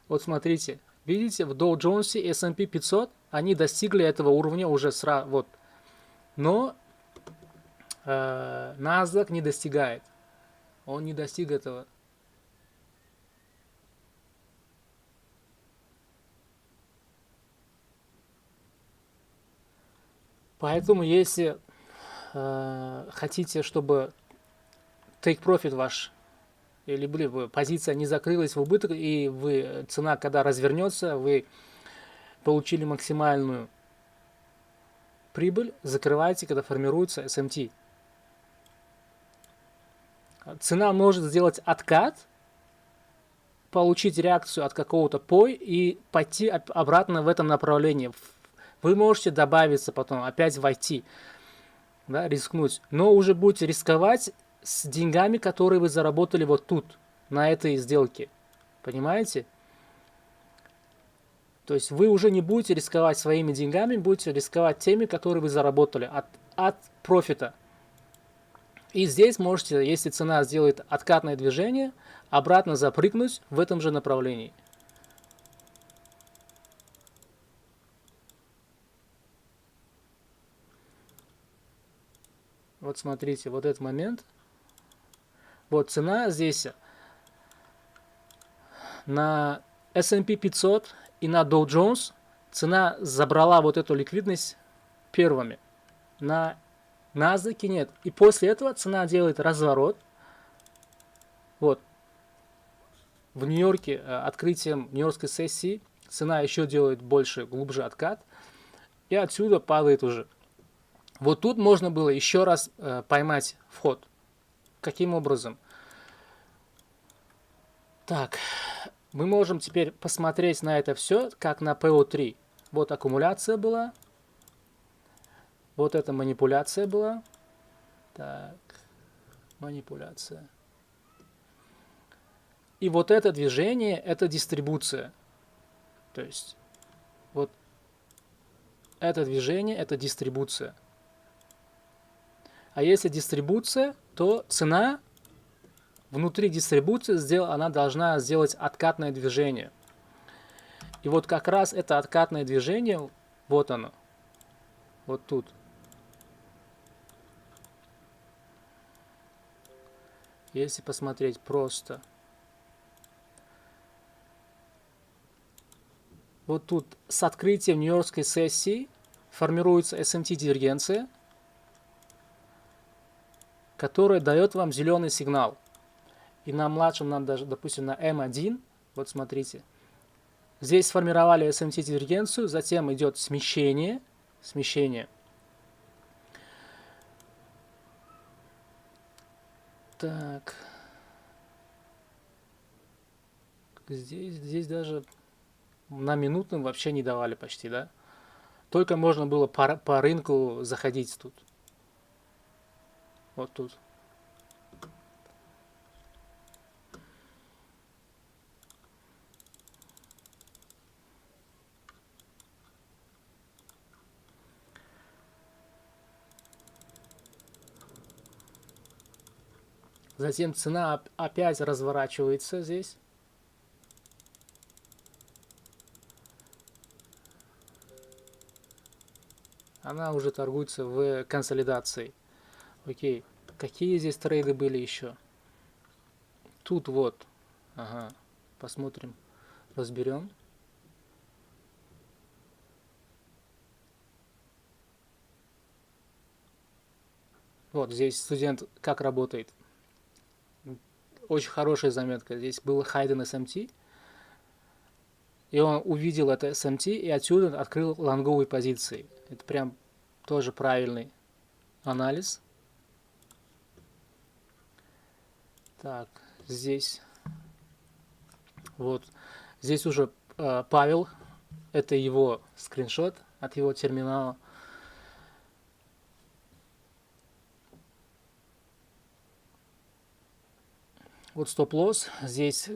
Вот смотрите, видите, в Dow Jones и S&P 500 они достигли этого уровня уже сразу, вот. Но NASDAQ не достигает. Он не достиг этого. Поэтому, если хотите, чтобы take profit ваш или позиция не закрылась в убыток, и цена, когда развернется, вы получили максимальную прибыль, закрывайте, когда формируется SMT. Цена может сделать откат, получить реакцию от какого-то POI и пойти обратно в этом направлении. Вы можете добавиться потом, опять войти, да, рискнуть, но уже будете рисковать с деньгами, которые вы заработали вот тут, на этой сделке. Понимаете? То есть вы уже не будете рисковать своими деньгами, будете рисковать теми, которые вы заработали от профита. И здесь можете, если цена сделает откатное движение, обратно запрыгнуть в этом же направлении. Вот смотрите, вот этот момент. Вот цена здесь на S&P 500 и на Dow Jones цена забрала вот эту ликвидность первыми. На NASDAQ нет. И после этого цена делает разворот. Вот. В Нью-Йорке открытием Нью-Йоркской сессии цена еще делает больше, глубже откат. И отсюда падает уже. Вот тут можно было еще раз поймать вход. Каким образом? Так, мы можем теперь посмотреть на это все, как на PO3. Вот аккумуляция была. Вот эта манипуляция была. Так, манипуляция. И вот это движение, это дистрибуция. То есть, вот это движение, это дистрибуция. А если дистрибуция, то цена внутри дистрибуции она должна сделать откатное движение. И вот как раз это откатное движение Вот оно. Вот тут. Если посмотреть просто. Вот тут с открытием Нью-Йоркской сессии формируется SMT-дивергенция, которая дает вам зеленый сигнал. И на младшем, даже, допустим, на M1, вот смотрите, здесь сформировали SMT-дивергенцию, затем идет смещение. Так. Здесь даже на минутном вообще не давали почти, да? Только можно было по рынку заходить тут. Вот тут. Затем цена опять разворачивается здесь. Она уже торгуется в консолидации. Окей. Какие здесь трейды были еще? Тут вот. Ага. Посмотрим. Разберем. Вот здесь студент как работает. Очень хорошая заметка. Здесь был Hayden SMT. И он увидел это SMT и отсюда открыл лонговые позиции. Это прям тоже правильный анализ. Так, здесь вот. Здесь уже Павел. Это его скриншот от его терминала. Вот стоп-лосс. Здесь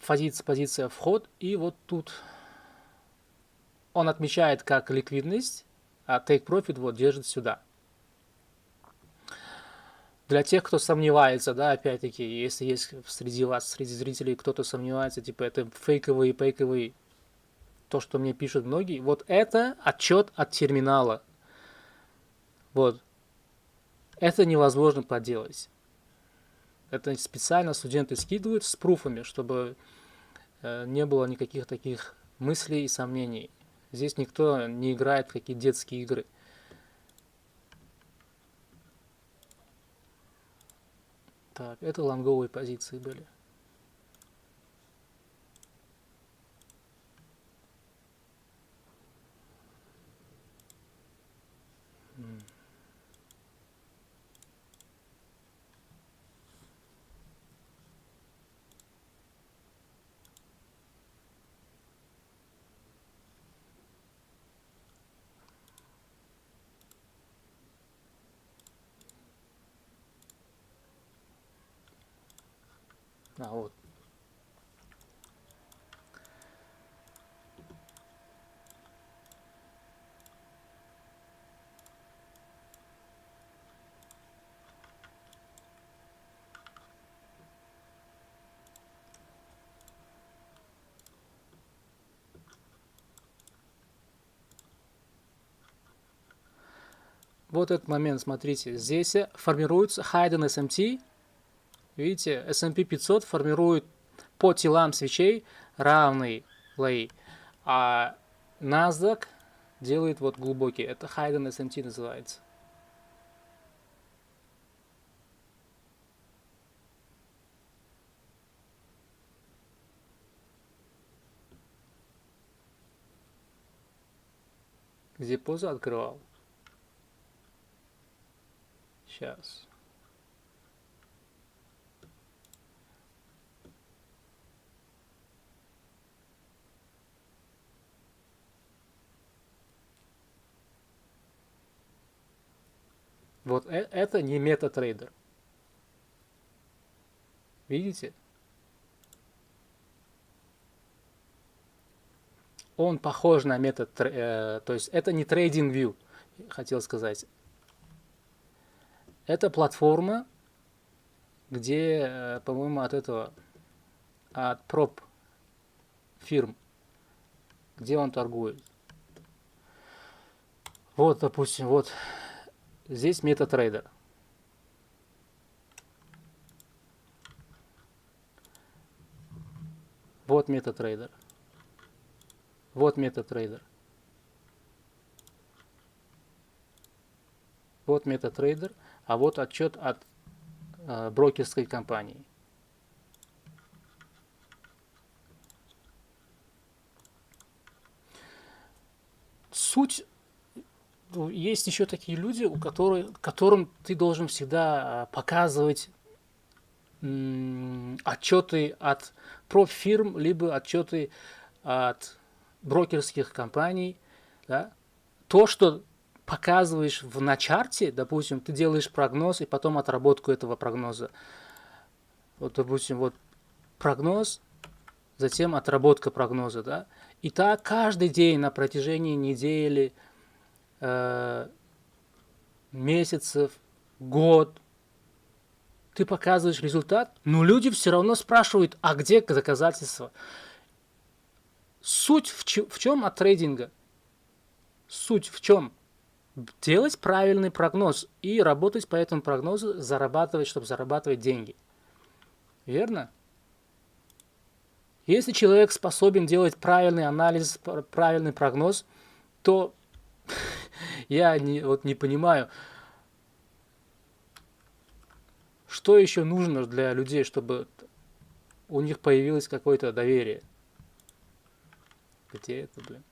позиция вход. И вот тут он отмечает как ликвидность, а take profit вот держит сюда. Для тех, кто сомневается, да, опять-таки, если есть среди вас, среди зрителей кто-то сомневается, типа это фейковый, то, что мне пишут многие, вот это отчет от терминала. Вот. Это невозможно поделать. Это специально студенты скидывают с пруфами, чтобы не было никаких таких мыслей и сомнений. Здесь никто не играет в какие-то детские игры. Так, это лонговые позиции были. А вот. Вот этот момент, смотрите, здесь формируется Hayden SMT. Видите, S&P 500 формирует по телам свечей равный лей, а NASDAQ делает вот глубокий. Это Hayden SMT называется. Где позу открывал? Сейчас. Вот это не MetaTrader. Видите? Он похож на то есть это не TradingView, хотел сказать. Это платформа, где, по-моему, от проб фирм, где он торгует. Вот, допустим, вот здесь MetaTrader. Вот MetaTrader. Вот MetaTrader. Вот MetaTrader, а вот отчет от брокерской компании. Суть, есть еще такие люди, которым ты должен всегда показывать отчеты от профирм, либо отчеты от брокерских компаний. Да? То, что показываешь на чарте, допустим, ты делаешь прогноз и потом отработку этого прогноза. Вот, допустим, вот прогноз, затем отработка прогноза, да. И так каждый день на протяжении недели, месяцев, год ты показываешь результат, но люди все равно спрашивают, а где доказательства? Суть в чем от трейдинга? Суть в чем? Делать правильный прогноз и работать по этому прогнозу, зарабатывать, чтобы зарабатывать деньги. Верно? Если человек способен делать правильный анализ, правильный прогноз, то я не понимаю, что еще нужно для людей, чтобы у них появилось какое-то доверие. Где это, блин?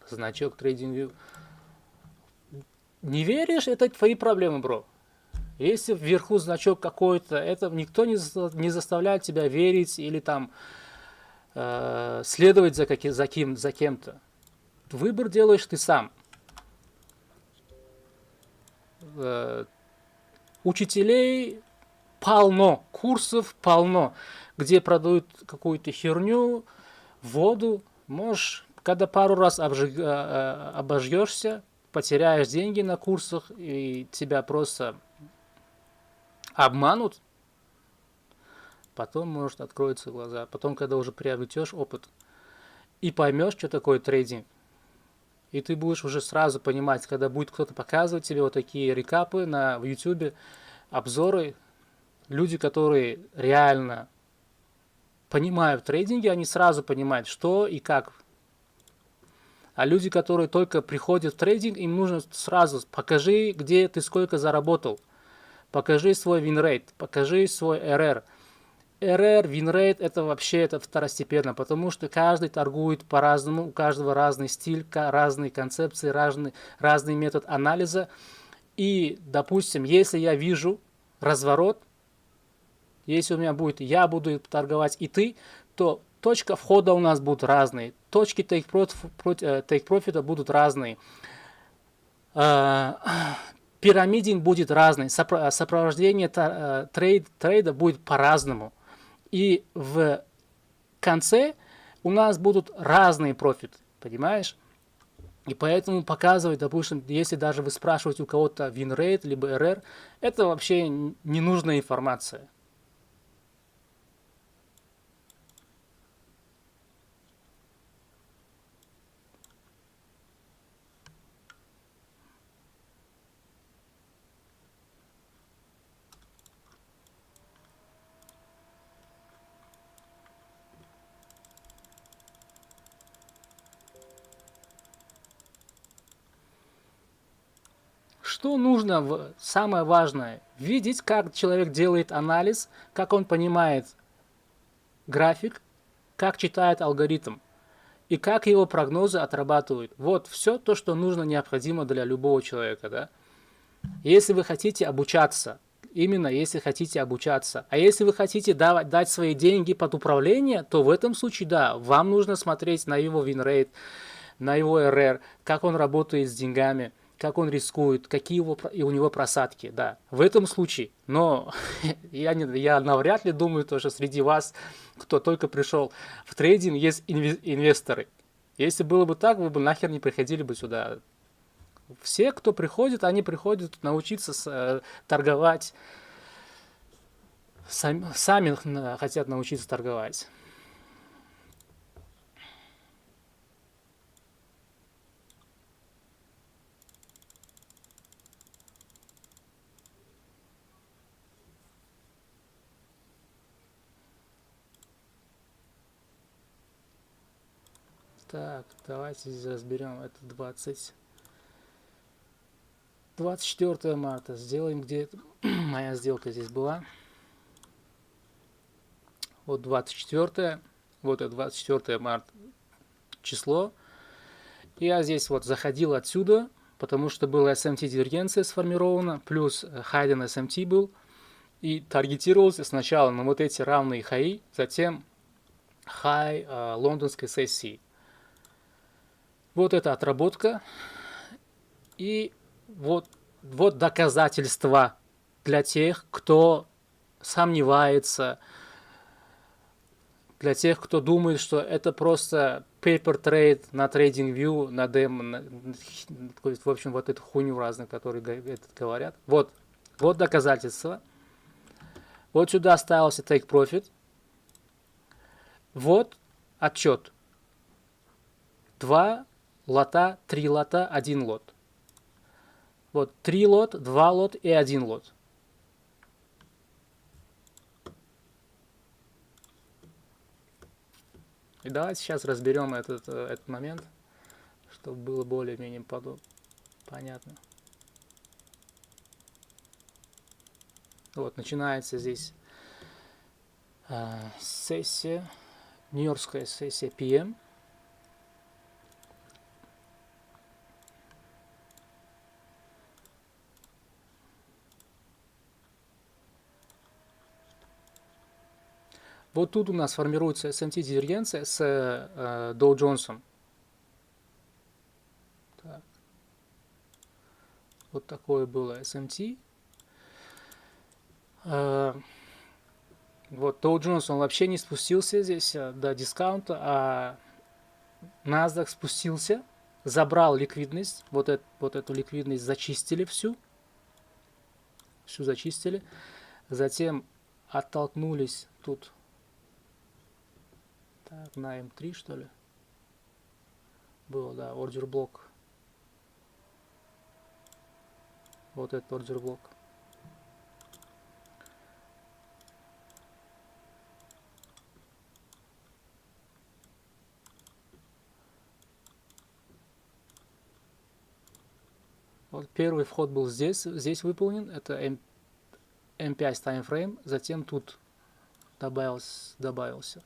Значок TradingView. Не веришь, это твои проблемы, бро. Если вверху значок какой-то, это никто не заставляет тебя верить или там следовать за кем-то. Выбор делаешь ты сам. Учителей полно, курсов полно, где продают какую-то херню, воду. Можешь, когда пару раз обожжешься, потеряешь деньги на курсах и тебя просто обманут, потом, может, откроются глаза. Потом, когда уже приобретешь опыт и поймешь, что такое трейдинг, и ты будешь уже сразу понимать, когда будет кто-то показывать тебе вот такие рекапы в YouTube, обзоры, люди, которые реально понимают в трейдинге, они сразу понимают, что и как. А люди, которые только приходят в трейдинг, им нужно сразу покажи, где ты сколько заработал. Покажи свой win-rate, покажи свой RR. RR, win-rate это вообще второстепенно, потому что каждый торгует по-разному, у каждого разный стиль, разные концепции, разный метод анализа. И, допустим, если я вижу разворот, если у меня будет, я буду торговать и ты, то точка входа у нас будут разные, точки take-profit будут разные, пирамидинг будет разный, сопровождение трейда будет по-разному. И в конце у нас будут разные профиты, понимаешь? И поэтому показывать, допустим, если даже вы спрашиваете у кого-то win rate либо RR, это вообще ненужная информация. Что нужно, самое важное, видеть, как человек делает анализ, как он понимает график, как читает алгоритм и как его прогнозы отрабатывают. Вот все то, что нужно, необходимо для любого человека. Да? Если вы хотите обучаться, именно если хотите обучаться, а если вы хотите дать свои деньги под управление, то в этом случае, да, вам нужно смотреть на его win rate, на его RR, как он работает с деньгами, как он рискует, какие у него просадки, да, в этом случае. Но я навряд ли думаю, что среди вас, кто только пришел в трейдинг, есть инвесторы. Если было бы так, вы бы нахер не приходили бы сюда. Все, кто приходит, они приходят научиться торговать, сами хотят научиться торговать. Так, давайте здесь разберем. Это 24 марта. Сделаем, где моя сделка здесь была. Вот 24. Вот это 24 марта число. Я здесь вот заходил отсюда, потому что была SMT дивергенция сформирована, плюс Хайден SMT был. И таргетировался сначала на вот эти равные хаи, затем хай лондонской сессии. Вот это отработка. И вот доказательства для тех, кто сомневается, для тех, кто думает, что это просто paper trade на TradingView, на демо, в общем, вот эту хуйню разную, которые говорят. Вот доказательства. Вот сюда ставился take profit. Вот отчет. 2 лота, 3 лота, 1 лот. Вот 3 лот, 2 лот и 1 лот. И давайте сейчас разберем этот момент, чтобы было более-менее понятно. Вот, начинается здесь сессия, нью-йоркская сессия PM. Вот тут у нас формируется SMT дивергенция с Dow Jones. Так. Вот такое было SMT. Вот Dow Jones, он вообще не спустился здесь до дискаунта, а NASDAQ спустился, забрал ликвидность, вот эту ликвидность зачистили всю зачистили, затем оттолкнулись тут, так, на М3 что ли, было, да, ордер блок, вот этот ордер блок. Вот первый вход был здесь выполнен, это M5 таймфрейм, затем тут добавился.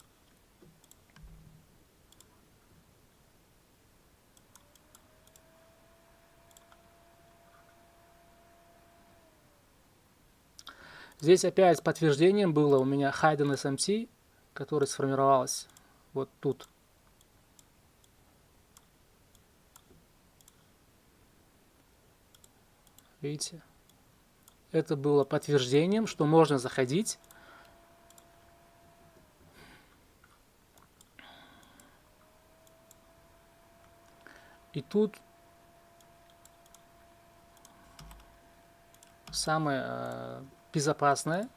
Здесь опять подтверждением было у меня Hayden SMT, который сформировалась вот тут. Видите? Это было подтверждением, что можно заходить. И тут самое безопасное.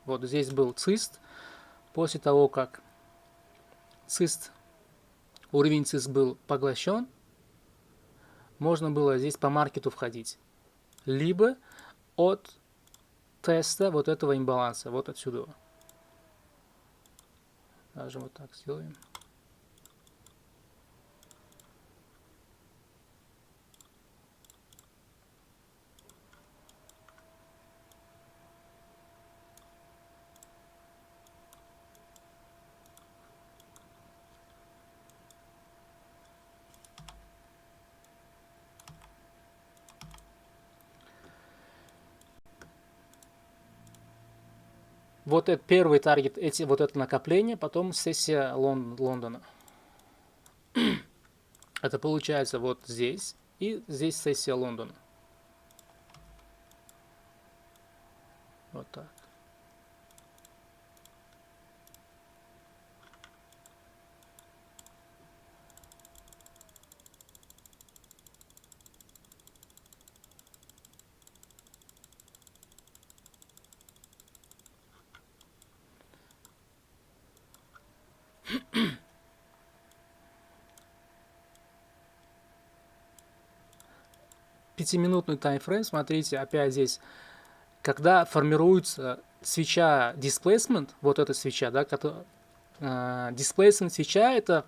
Вот здесь был цист. После того, как уровень цист был поглощен, можно было здесь по маркету входить. Либо от теста вот этого имбаланса, вот отсюда. Даже вот так сделаем. Вот это первый таргет, вот это накопление, потом сессия Лондона. Это получается вот здесь и здесь сессия Лондона. Вот так. Пятиминутный таймфрейм, смотрите, опять здесь, когда формируется свеча displacement, вот эта свеча, да, displacement свеча — это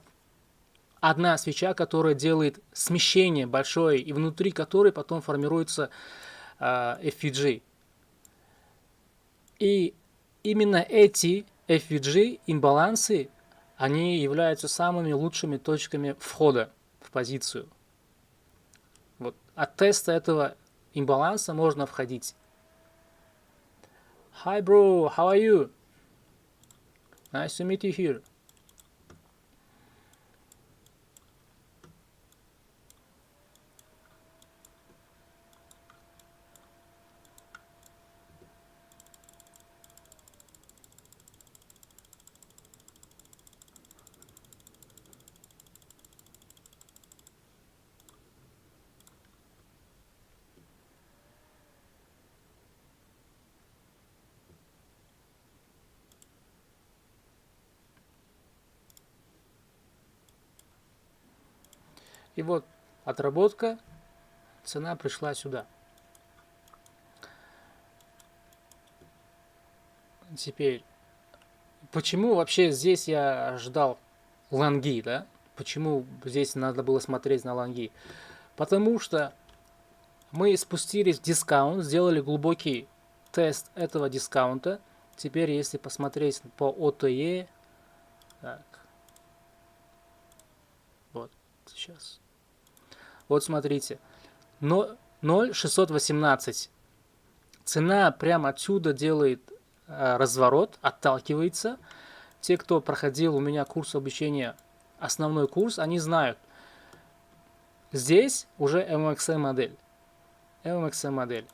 одна свеча, которая делает смещение большое, и внутри которой потом формируется FVG. И именно эти FVG имбалансы, они являются самыми лучшими точками входа в позицию. Вот. От теста этого имбаланса можно входить. Hi bro, how are you? Nice to meet you here. И вот отработка, цена пришла сюда. Теперь, почему вообще здесь я ждал лонги, да? Почему здесь надо было смотреть на лонги? Потому что мы спустились в дискаунт, сделали глубокий тест этого дискаунта. Теперь, если посмотреть по ОТЕ, так, вот сейчас. Вот смотрите, 0,618. Цена прямо отсюда делает разворот, отталкивается. Те, кто проходил у меня курс обучения, основной курс, они знают. Здесь уже MXM модель. MXM модель.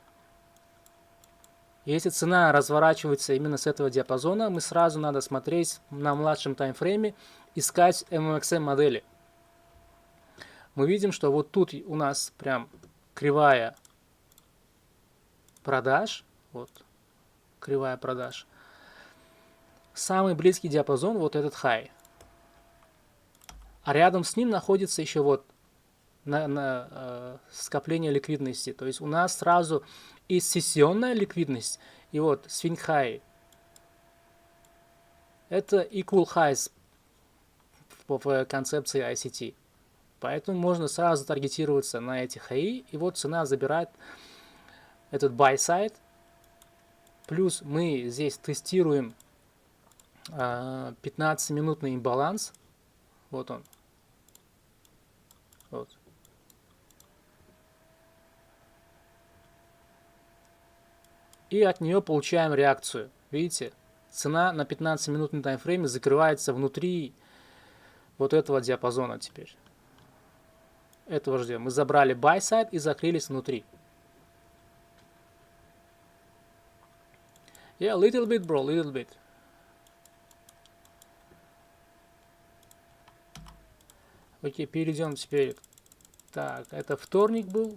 Если цена разворачивается именно с этого диапазона, мы сразу надо смотреть на младшем таймфрейме, искать MXM модели. Мы видим, что вот тут у нас прям кривая продаж. Вот, кривая продаж. Самый близкий диапазон вот этот high. А рядом с ним находится еще вот скопление ликвидности. То есть у нас сразу и сессионная ликвидность, и вот swing high. Это equal highs в концепции ICT. Поэтому можно сразу таргетироваться на эти хаи, и вот цена забирает этот buy side. Плюс мы здесь тестируем 15-минутный имбаланс. Вот он. Вот. И от нее получаем реакцию. Видите? Цена на 15-минутном таймфрейме закрывается внутри вот этого диапазона теперь. Этого ждем. Мы забрали buy side и закрылись внутри. Yeah, little bit, bro, little bit. Окей, перейдем теперь. Так, это вторник был.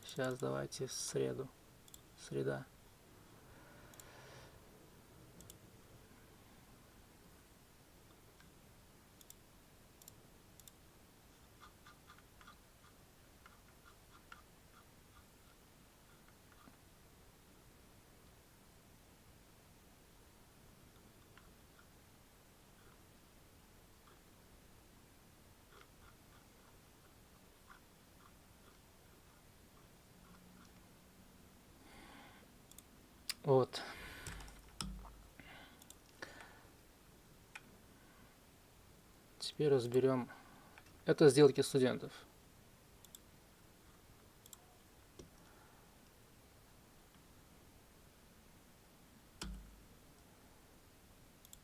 Сейчас давайте в среду. Среда. Вот. Теперь разберем. Это сделки студентов.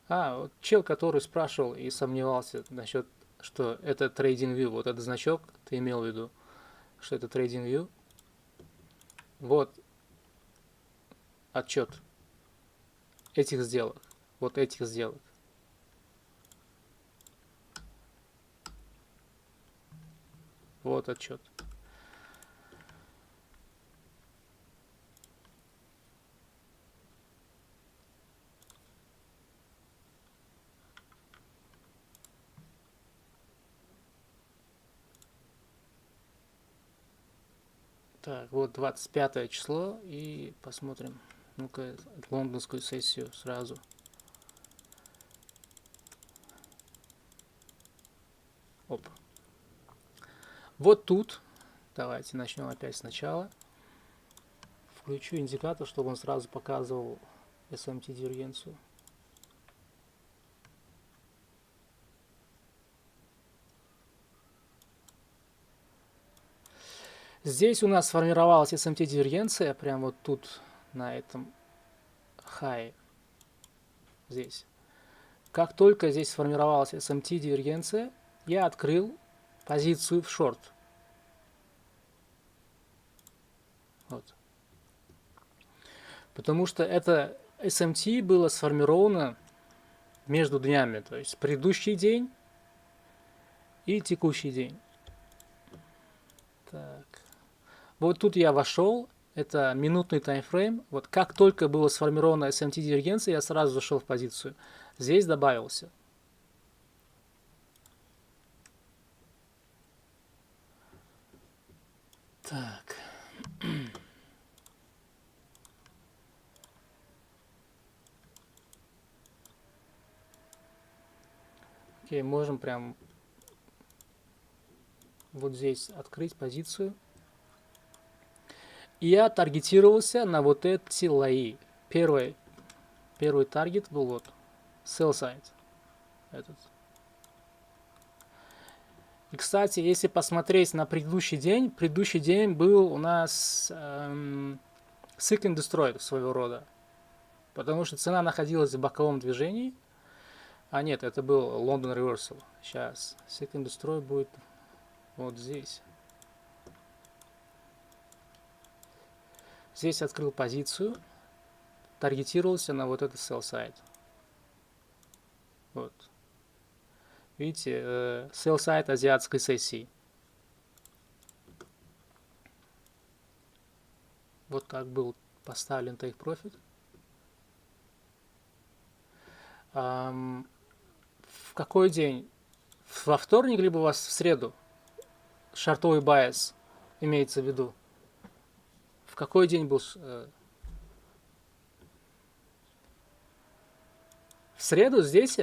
Вот чел, который спрашивал и сомневался насчет, что это TradingView, вот этот значок, ты имел в виду, что это TradingView. Вот отчет этих сделок, вот этих сделок. Вот отчет. Так, вот 25 число, и посмотрим, ну-ка, лондонскую сессию сразу. Вот тут, давайте начнем опять сначала. Включу индикатор, чтобы он сразу показывал SMT дивергенцию. Здесь у нас сформировалась SMT дивергенция, прямо вот тут, на этом high. Здесь. Как только здесь сформировалась SMT дивергенция, я открыл позицию в шорт. Вот. Потому что это SMT было сформировано между днями, то есть предыдущий день и текущий день. Так. Вот тут я вошел, это минутный таймфрейм. Вот как только было сформировано SMT дивергенция, я сразу зашел в позицию. Здесь добавился. Так. Окей, можем прям вот здесь открыть позицию. И я таргетировался на вот эти лои. Первый таргет был вот sell side. Этот. И, кстати, если посмотреть на предыдущий день был у нас seek and destroy своего рода. Потому что цена находилась в боковом движении. А нет, это был London Reversal. Сейчас. Seek and destroy будет вот здесь. Здесь открыл позицию. Таргетировался на вот этот sell side. Вот. Видите, sell side азиатской сессии. Вот так был поставлен take profit. В какой день? Во вторник, либо у вас в среду? Шортовый байс имеется в виду. В какой день был? В среду здесь?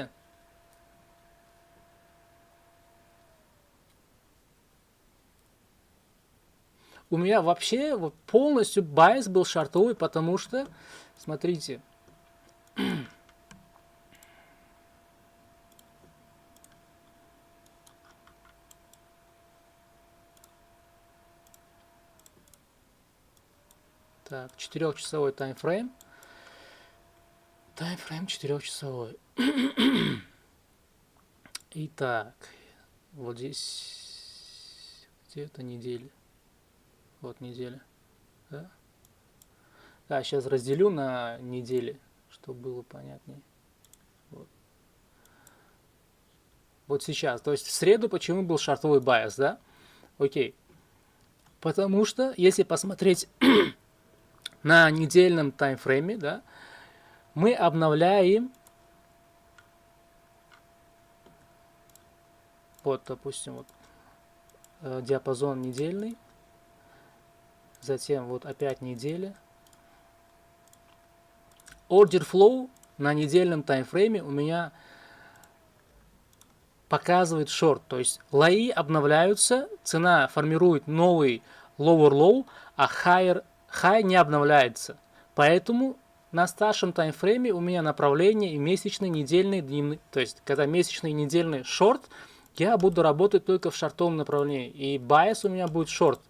У меня вообще вот полностью байс был шортовый, потому что, смотрите, так, 4-часовой таймфрейм. Таймфрейм 4-часовой. Итак, вот здесь где-то недели. Вот неделя. Да? Да, сейчас разделю на недели, чтобы было понятнее. Вот. Вот сейчас. То есть в среду почему был шортовый байс, да? Окей. Потому что, если посмотреть на недельном таймфрейме, да, мы обновляем, вот, допустим, вот, диапазон недельный, затем вот опять неделя. Order flow на недельном таймфрейме у меня показывает шорт, то есть лои обновляются, цена формирует новый lower low, а higher high не обновляется. Поэтому на старшем таймфрейме у меня направление и месячный, недельный, дневный. То есть, когда месячный и недельный шорт, я буду работать только в шортовом направлении. И байс у меня будет шорт.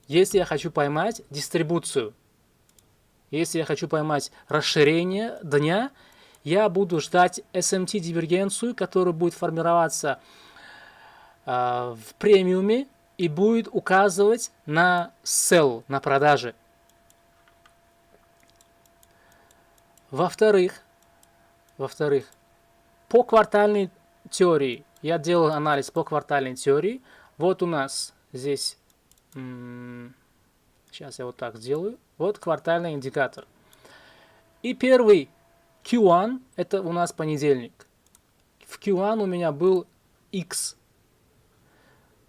Если я хочу поймать дистрибуцию, если я хочу поймать расширение дня, я буду ждать SMT дивергенцию, которая будет формироваться в премиуме и будет указывать на sell, на продаже. Во-вторых, по квартальной теории, я делал анализ по квартальной теории. Вот у нас здесь, сейчас я вот так сделаю, вот квартальный индикатор. И первый Q1, это у нас понедельник. В Q1 у меня был X.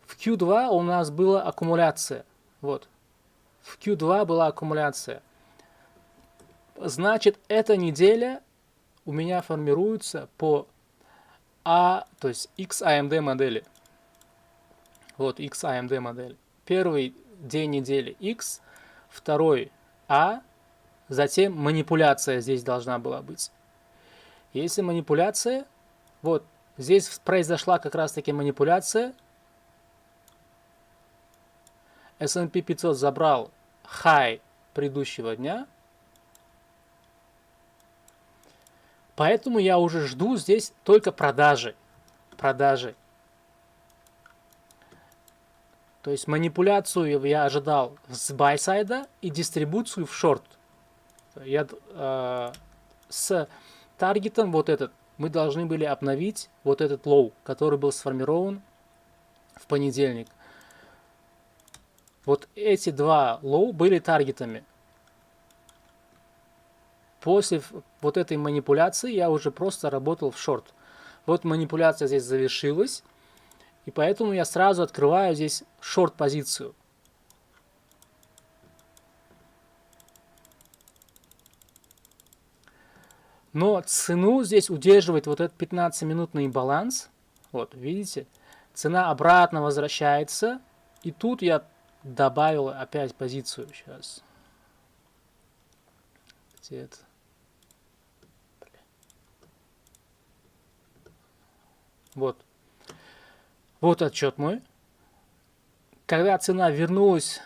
В Q2 у нас была аккумуляция. Вот. В Q2 была аккумуляция. Значит, эта неделя у меня формируется по то есть XAMD модели. Вот X AMD модель. Первый день недели X, второй А, затем манипуляция здесь должна была быть. Если манипуляция, вот здесь произошла как раз таки манипуляция, S&P 500 забрал high предыдущего дня, поэтому я уже жду здесь только продажи. То есть манипуляцию я ожидал с buy сайда и дистрибуцию в шорт. Я с таргетом вот этот мы должны были обновить вот этот лоу, который был сформирован в понедельник. Вот эти два лоу были таргетами. После вот этой манипуляции я уже просто работал в шорт. Вот манипуляция здесь завершилась, и поэтому я сразу открываю здесь шорт-позицию. Но цену здесь удерживает вот этот 15-минутный баланс. Вот, видите? Цена обратно возвращается. И тут я добавил опять позицию. Сейчас. Где это? Вот. Вот отчет мой. Когда цена вернулась...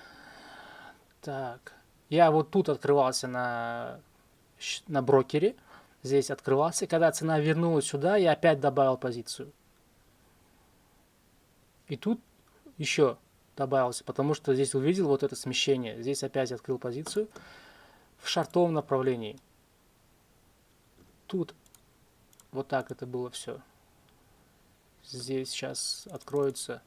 Так. Я вот тут открывался на брокере. Здесь открывался. Когда цена вернулась сюда, я опять добавил позицию. И тут еще добавился, потому что здесь увидел вот это смещение. Здесь опять открыл позицию в шортовом направлении. Тут вот так это было все. Здесь сейчас откроется.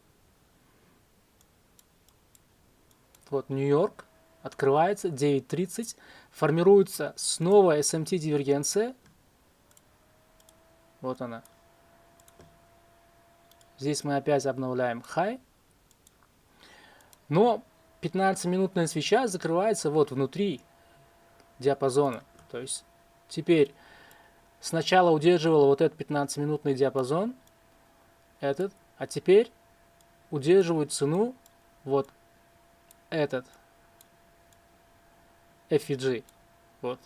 Вот Нью-Йорк. Открывается 9.30. Формируется снова SMT дивергенция. Вот она. Здесь мы опять обновляем high. Но 15-минутная свеча закрывается вот внутри диапазона. То есть теперь сначала удерживала вот этот 15-минутный диапазон. Этот. А теперь удерживают цену вот этот. FEG. Вот.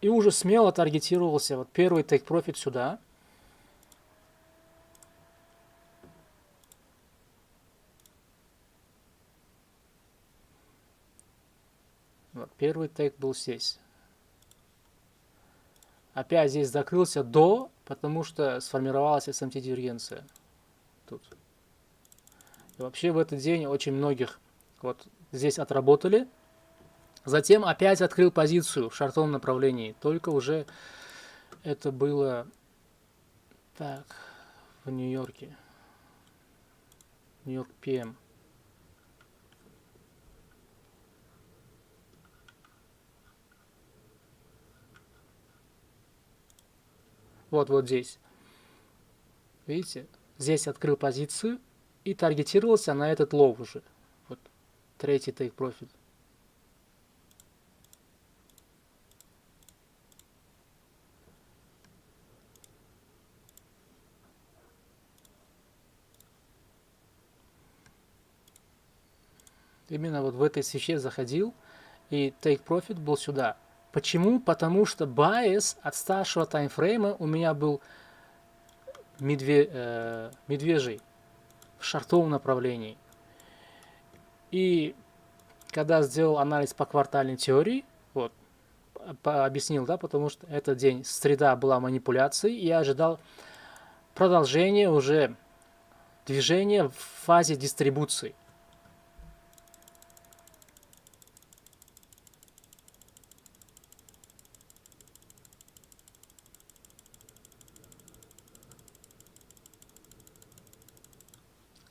И уже смело таргетировался вот первый take profit сюда. Вот, первый take был здесь. Опять здесь закрылся до, потому что сформировалась SMT дивергенция. Тут. И вообще в этот день очень многих вот здесь отработали. Затем опять открыл позицию в шортовом направлении. Только уже это было так в Нью-Йорке. Нью-Йорк PM. Вот здесь. Видите? Здесь открыл позицию и таргетировался на этот лоу уже. Вот третий take profit. Именно вот в этой свече заходил, и take profit был сюда. Почему? Потому что bias от старшего таймфрейма у меня был медвежий в шортовом направлении. И когда сделал анализ по квартальной теории, вот, объяснил, да, потому что этот день, среда была манипуляцией, и я ожидал продолжения уже движения в фазе дистрибуции.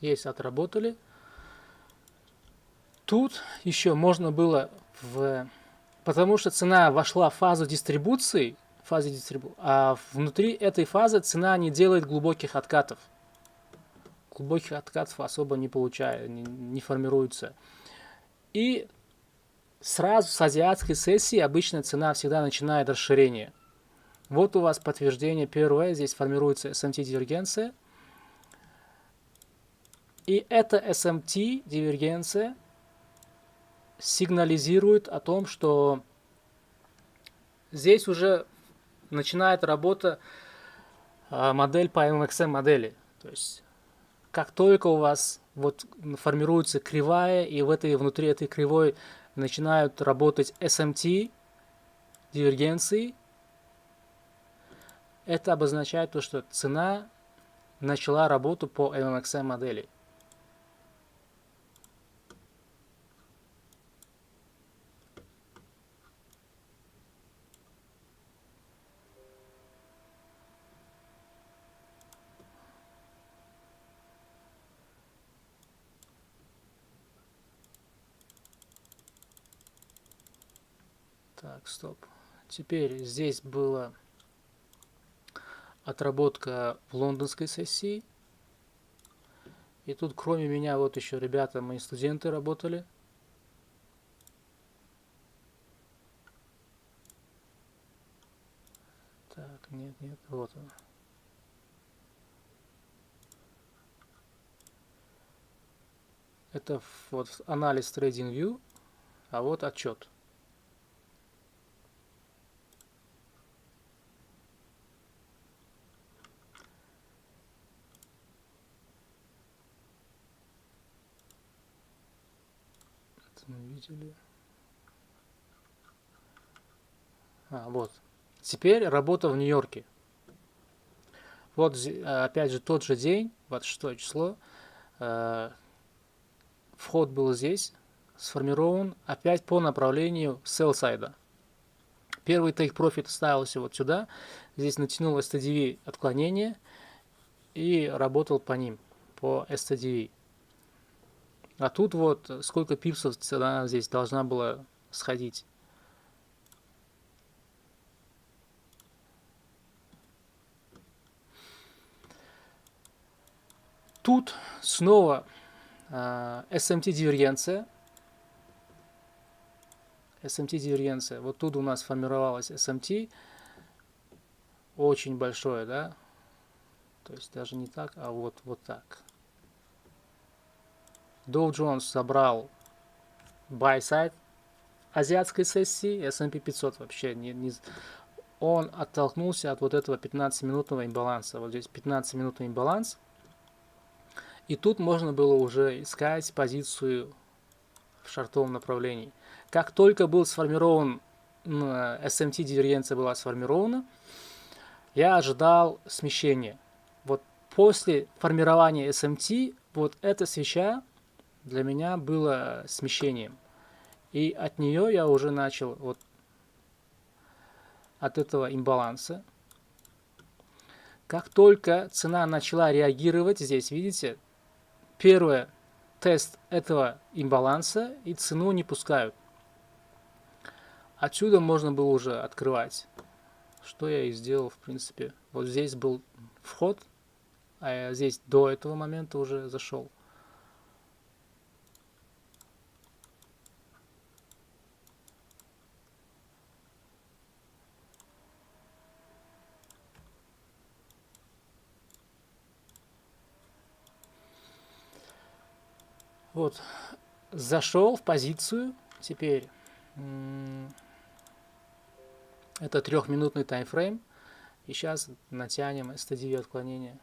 Есть, отработали. Тут еще можно было потому что цена вошла в фазу дистрибуции, а внутри этой фазы цена не делает глубоких откатов. Глубоких откатов особо не получает, не формируется. И сразу с азиатской сессии обычно цена всегда начинает расширение. Вот у вас подтверждение первое. Здесь формируется SMT дивергенция. И эта SMT дивергенция сигнализирует о том, что здесь уже начинает работа модель по MXM модели. То есть как только у вас вот формируется кривая, и внутри этой кривой начинают работать SMT дивергенции, это обозначает то, что цена начала работу по MXM модели. Так, стоп. Теперь здесь была отработка в лондонской сессии. И тут кроме меня вот еще ребята, мои студенты работали. Так, нет, вот он. Это вот анализ TradingView, а вот отчет. Это мы видели. Вот. Теперь работа в Нью-Йорке. Вот опять же тот же день, 26 число. Вход был здесь, сформирован опять по направлению sell-сайда. Первый take profit ставился вот сюда. Здесь натянул STDV отклонение и работал по ним, по STDV. А тут вот сколько пипсов цена здесь должна была сходить. Тут снова SMT дивергенция. SMT дивергенция. Вот тут у нас формировалась SMT. Очень большое, да? То есть даже не так, а вот так. Dow Jones собрал buy side азиатской сессии, S&P 500 вообще он оттолкнулся от вот этого 15-минутного имбаланса. Вот здесь 15-минутный имбаланс. И тут можно было уже искать позицию в шортовом направлении. Как только был сформирован, SMT дивергенция была сформирована, я ожидал смещения. Вот после формирования SMT, вот эта свеча для меня было смещением. И от нее я уже начал вот от этого имбаланса. Как только цена начала реагировать, здесь видите, первый тест этого имбаланса, и цену не пускают. Отсюда можно было уже открывать, что я и сделал в принципе. Вот здесь был вход, а я здесь до этого момента уже зашел. Вот, зашел в позицию, теперь это 3-минутный таймфрейм, и сейчас натянем STDV отклонение.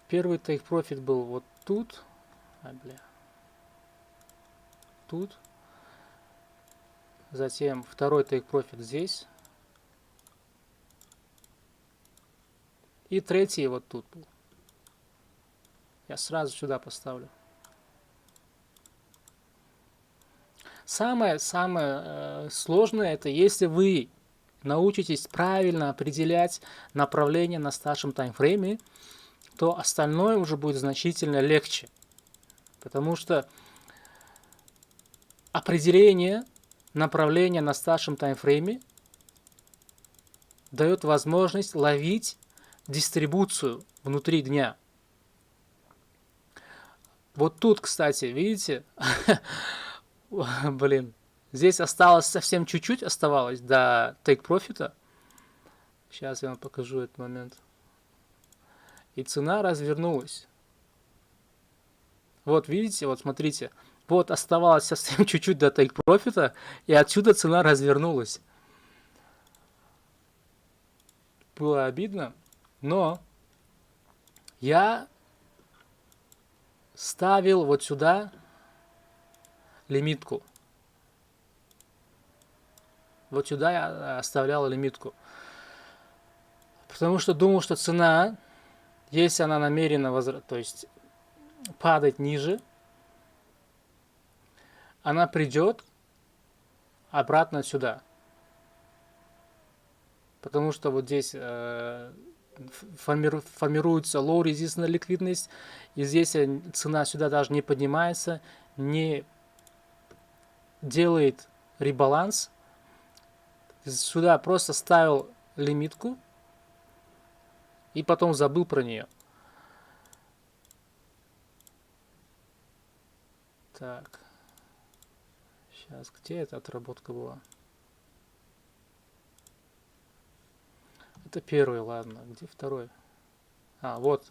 Первый take profit был вот тут, тут, затем второй take profit здесь, и третий вот тут был. Я сразу сюда поставлю. Самое сложное это если вы научитесь правильно определять направление на старшем таймфрейме, то остальное уже будет значительно легче. Потому что определение направления на старшем таймфрейме дает возможность ловить дистрибуцию внутри дня. Вот тут, кстати, видите? Блин. Здесь осталось совсем чуть-чуть оставалось до take profit. Сейчас я вам покажу этот момент. И цена развернулась. Вот видите, вот смотрите. Вот оставалось совсем чуть-чуть до take profit, и отсюда цена развернулась. Было обидно, но я ставил вот сюда лимитку. Вот сюда я оставлял лимитку. Потому что думал, что цена, если она намеренно то есть падать ниже, она придет обратно сюда. Потому что вот здесь формируется low resistance ликвидность, и здесь цена сюда даже не поднимается, не делает ребаланс. Сюда просто ставил лимитку и потом забыл про нее. Так. Сейчас, где эта отработка была? Это первый, ладно. Где второй? А, вот.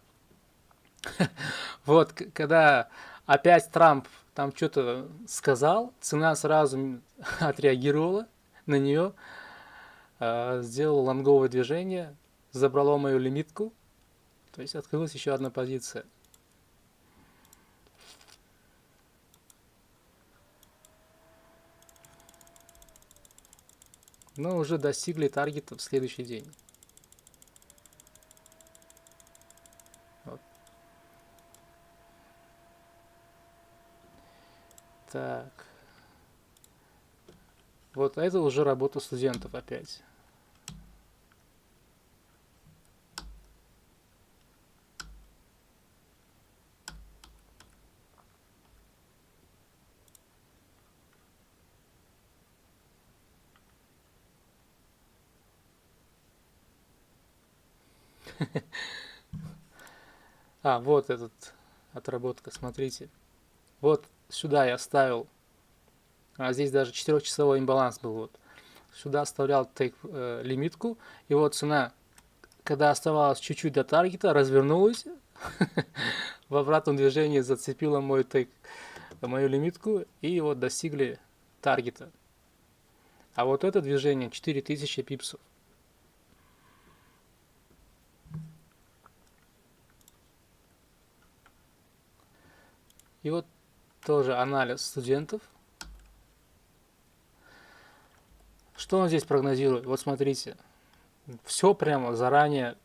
Вот, когда опять Трамп там что-то сказал, цена сразу отреагировала на нее, сделала лонговое движение, забрала мою лимитку, то есть открылась еще одна позиция. Но уже достигли таргета в следующий день. Вот. Так. Вот это уже работа студентов опять. А, вот этот отработка, смотрите. Вот сюда я ставил, а здесь даже 4-часовой имбаланс был. Вот. Сюда оставлял лимитку, и вот цена, когда оставалось чуть-чуть до таргета, развернулась, в обратном движении зацепила мою лимитку, и вот достигли таргета. А вот это движение 4000 пипсов. И вот тоже анализ студентов. Что он здесь прогнозирует? Вот смотрите. Все прямо заранее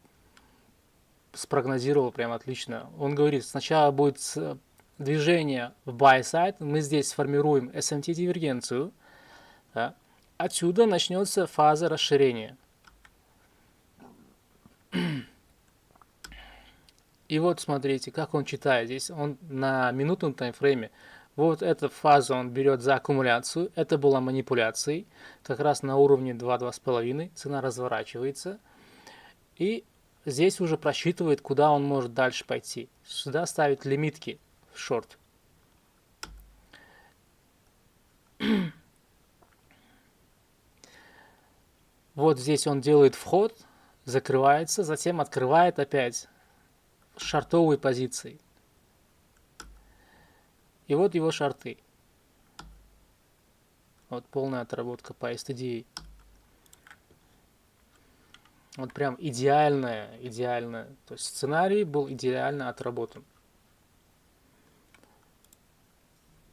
спрогнозировал прям отлично. Он говорит, сначала будет движение в buy side, мы здесь сформируем SMT-дивергенцию, да? Отсюда начнется фаза расширения. И вот смотрите, как он читает здесь. Он на минутном таймфрейме. Вот эту фазу он берет за аккумуляцию. Это была манипуляцией. Как раз на уровне 2-2,5. Цена разворачивается. И здесь уже просчитывает, куда он может дальше пойти. Сюда ставит лимитки в шорт. Вот здесь он делает вход, закрывается, затем открывает опять шортовые позиции. И вот его шорты. Вот полная отработка по STDA. Вот прям идеальная. То есть сценарий был идеально отработан.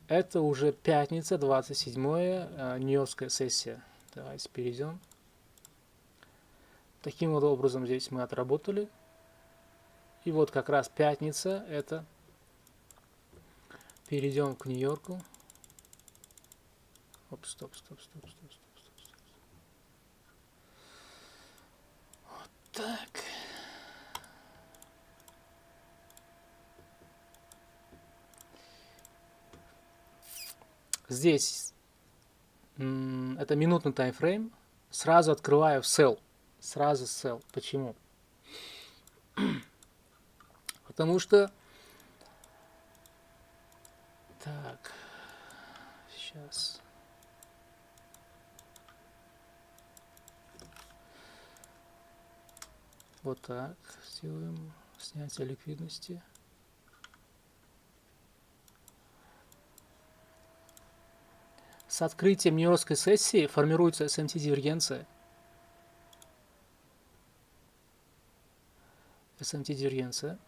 Это уже пятница, 27-е, нью-йоркская сессия. Давайте перейдем. Таким вот образом здесь мы отработали. И вот как раз пятница, это перейдем к Нью-Йорку. Оп, стоп. Вот так. Здесь это минутный таймфрейм. Сразу открываю sell. Сразу sell. Почему? Потому что Сейчас. Вот так сделаем. Снятие ликвидности. С открытием нью-йоркской сессии формируется SMT-дивергенция. SMT-дивергенция,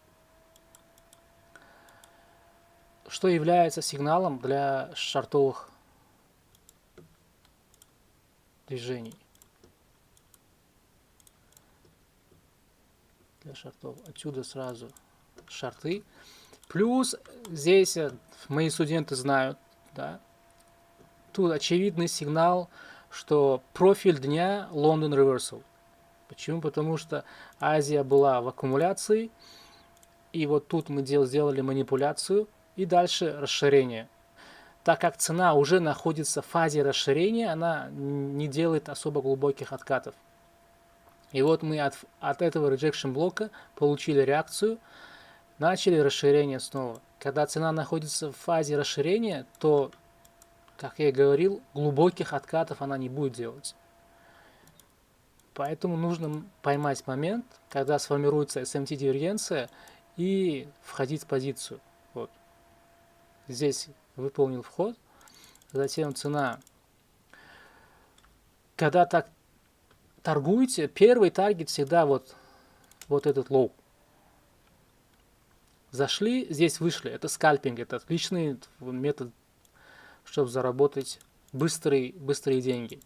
что является сигналом для шортовых движений. Для шортов. Отсюда сразу шорты. Плюс здесь мои студенты знают, да, тут очевидный сигнал, что профиль дня London Reversal. Почему? Потому что Азия была в аккумуляции, и вот тут мы сделали манипуляцию, и дальше расширение. Так как цена уже находится в фазе расширения, она не делает особо глубоких откатов. И вот мы от этого rejection блока получили реакцию, начали расширение снова. Когда цена находится в фазе расширения, то, как я и говорил, глубоких откатов она не будет делать. Поэтому нужно поймать момент, когда сформируется SMT-дивергенция, и входить в позицию. Вот. Здесь выполнил вход, затем цена. Когда так торгуете, первый таргет всегда вот этот лоу. Зашли, здесь вышли. Это скальпинг, это отличный метод, чтобы заработать быстрые деньги.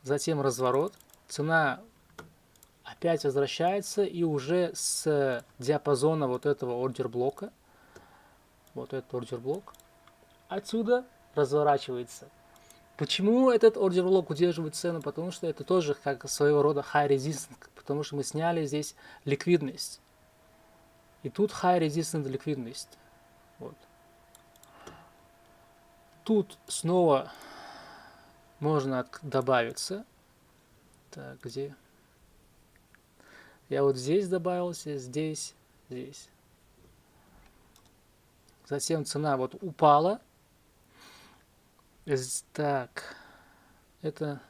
Затем разворот. Цена опять возвращается и уже с диапазона вот этого ордер блока. Вот этот ордер блок. Отсюда разворачивается. Почему этот ордер блок удерживает цену? Потому что это тоже как своего рода high resistance. Потому что мы сняли здесь ликвидность. И тут high resistance ликвидность. Вот. Тут снова можно добавиться. Так, где? Я вот здесь добавился, здесь. Затем цена вот упала. Так, это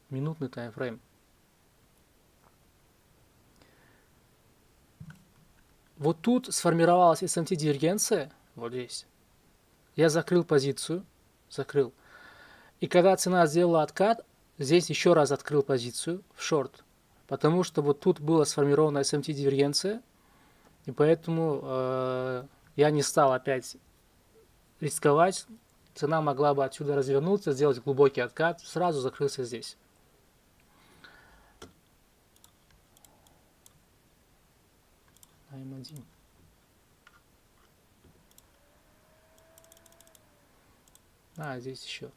минутный таймфрейм. Вот тут сформировалась SMT-дивергенция, вот здесь. Я закрыл позицию, И когда цена сделала откат, здесь еще раз открыл позицию в шорт. Потому что вот тут была сформирована SMT-дивергенция. И поэтому я не стал опять рисковать. Цена могла бы отсюда развернуться, сделать глубокий откат. Сразу закрылся здесь. М1. Здесь еще.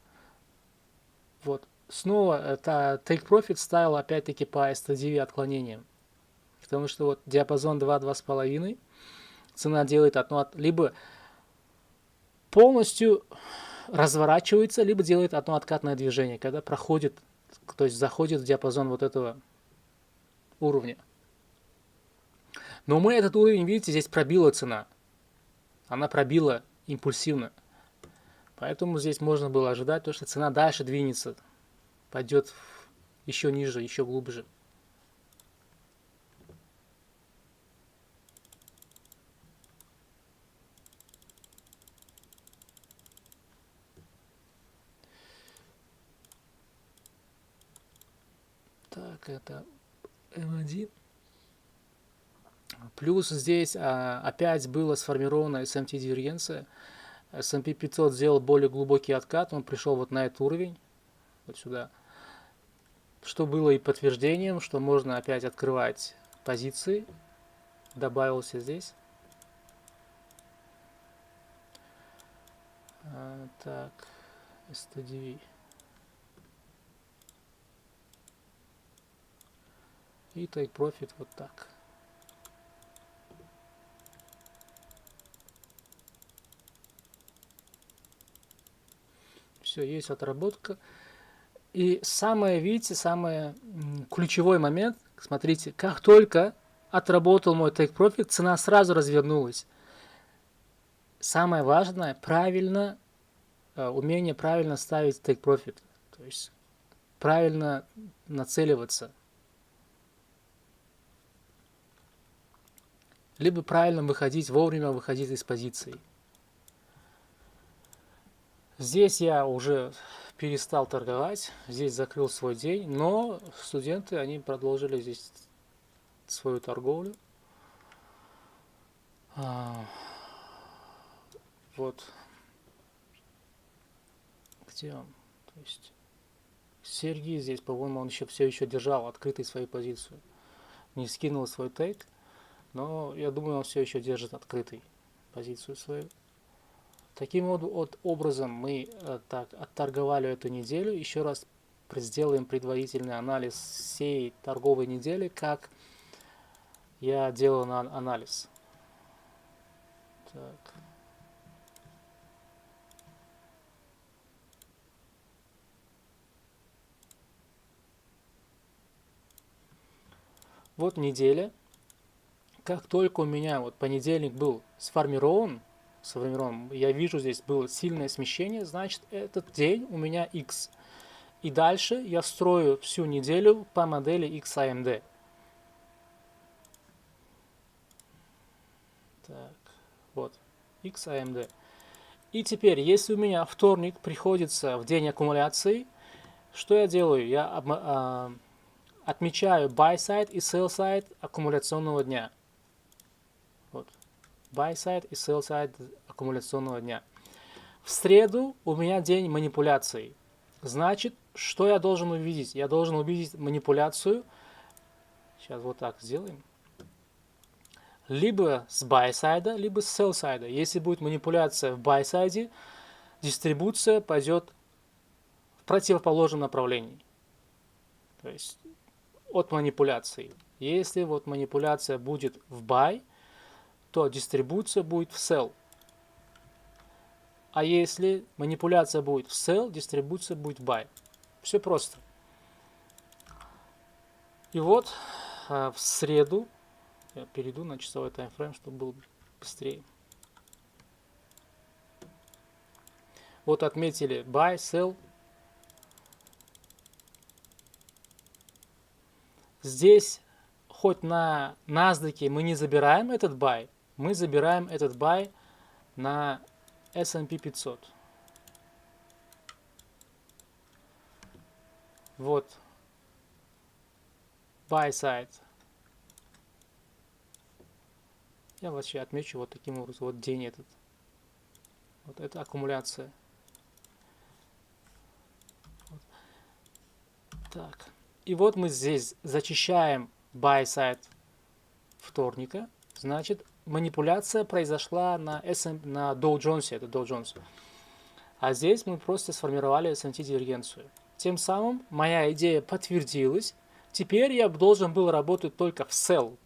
Вот. Снова это take profit ставил опять-таки по STDV отклонениям. Потому что вот диапазон 2-2,5. Цена делает одно, либо полностью разворачивается, либо делает одно откатное движение, когда проходит, то есть заходит в диапазон вот этого уровня. Но мы этот уровень, видите, здесь пробила цена. Она пробила импульсивно. Поэтому здесь можно было ожидать, что цена дальше двинется, пойдет еще ниже, еще глубже. Так, это М1. Плюс здесь опять была сформирована SMT-дивергенция. S&P 500 сделал более глубокий откат, он пришел вот на этот уровень, вот сюда. Что было и подтверждением, что можно опять открывать позиции. Добавился здесь. Так, STDV. И take profit вот так. Все, есть отработка. И самое, видите, самый ключевой момент, смотрите, как только отработал мой take profit, цена сразу развернулась. самое важное, умение правильно ставить take profit, то есть правильно нацеливаться, либо правильно вовремя выходить из позиций. Здесь я уже перестал торговать, здесь закрыл свой день, но студенты, они продолжили здесь свою торговлю. Вот. Где он? То есть Сергей здесь, по-моему, он все еще держал открытой свою позицию. Не скинул свой тейк, но я думаю, он все еще держит открытой позицию свою. Таким образом мы так отторговали эту неделю. Еще раз сделаем предварительный анализ всей торговой недели, как я делал анализ. Так. Вот неделя. Как только у меня вот понедельник был сформирован, я вижу, здесь было сильное смещение, значит, этот день у меня X. И дальше я строю всю неделю по модели XAMD. Так, вот, XAMD. И теперь, если у меня вторник приходится в день аккумуляции, что я делаю? Я отмечаю buy side и sell side аккумуляционного дня. Вот. Buy side и sell side аккумуляционного дня. В среду у меня день манипуляций. Значит, что я должен увидеть? Я должен увидеть манипуляцию. Сейчас вот так сделаем. Либо с buy side, либо с sell side. Если будет манипуляция в buy side, дистрибуция пойдет в противоположном направлении. То есть от манипуляции. Если вот манипуляция будет в buy, то дистрибуция будет в sell. А если манипуляция будет в sell, дистрибуция будет в buy. Все просто. И вот в среду я перейду на часовой таймфрейм, чтобы было быстрее. Вот отметили buy, sell. Здесь хоть на NASDAQ мы не забираем этот buy, мы забираем этот buy на S&P 500. Вот buy side. Я вообще отмечу вот таким образом. Вот день этот. Вот это аккумуляция. Вот. Так. И вот мы здесь зачищаем buy side вторника. Значит, манипуляция произошла на Dow Jones, это Dow Jones. А здесь мы просто сформировали S&P дивергенцию. Тем самым моя идея подтвердилась. Теперь я должен был работать только в sell.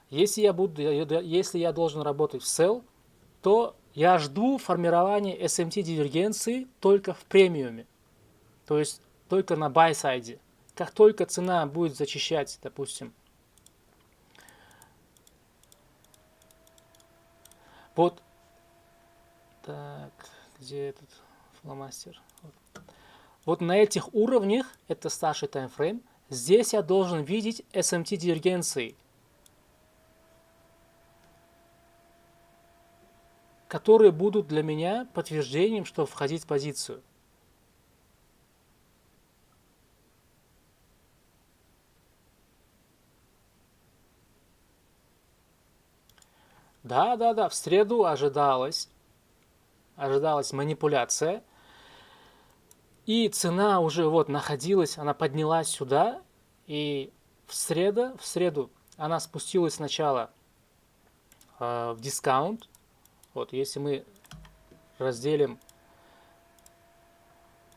Если я должен работать в sell, то я жду формирования SMT дивергенции только в премиуме. То есть только на buy side. Как только цена будет зачищать, допустим, вот, так, где этот фломастер? Вот на этих уровнях, это старший таймфрейм, здесь я должен видеть SMT дивергенции, которые будут для меня подтверждением, что входить в позицию. Да, в среду ожидалась манипуляция. И цена уже вот находилась, она поднялась сюда. И в среду она спустилась сначала в дискаунт. Вот если мы разделим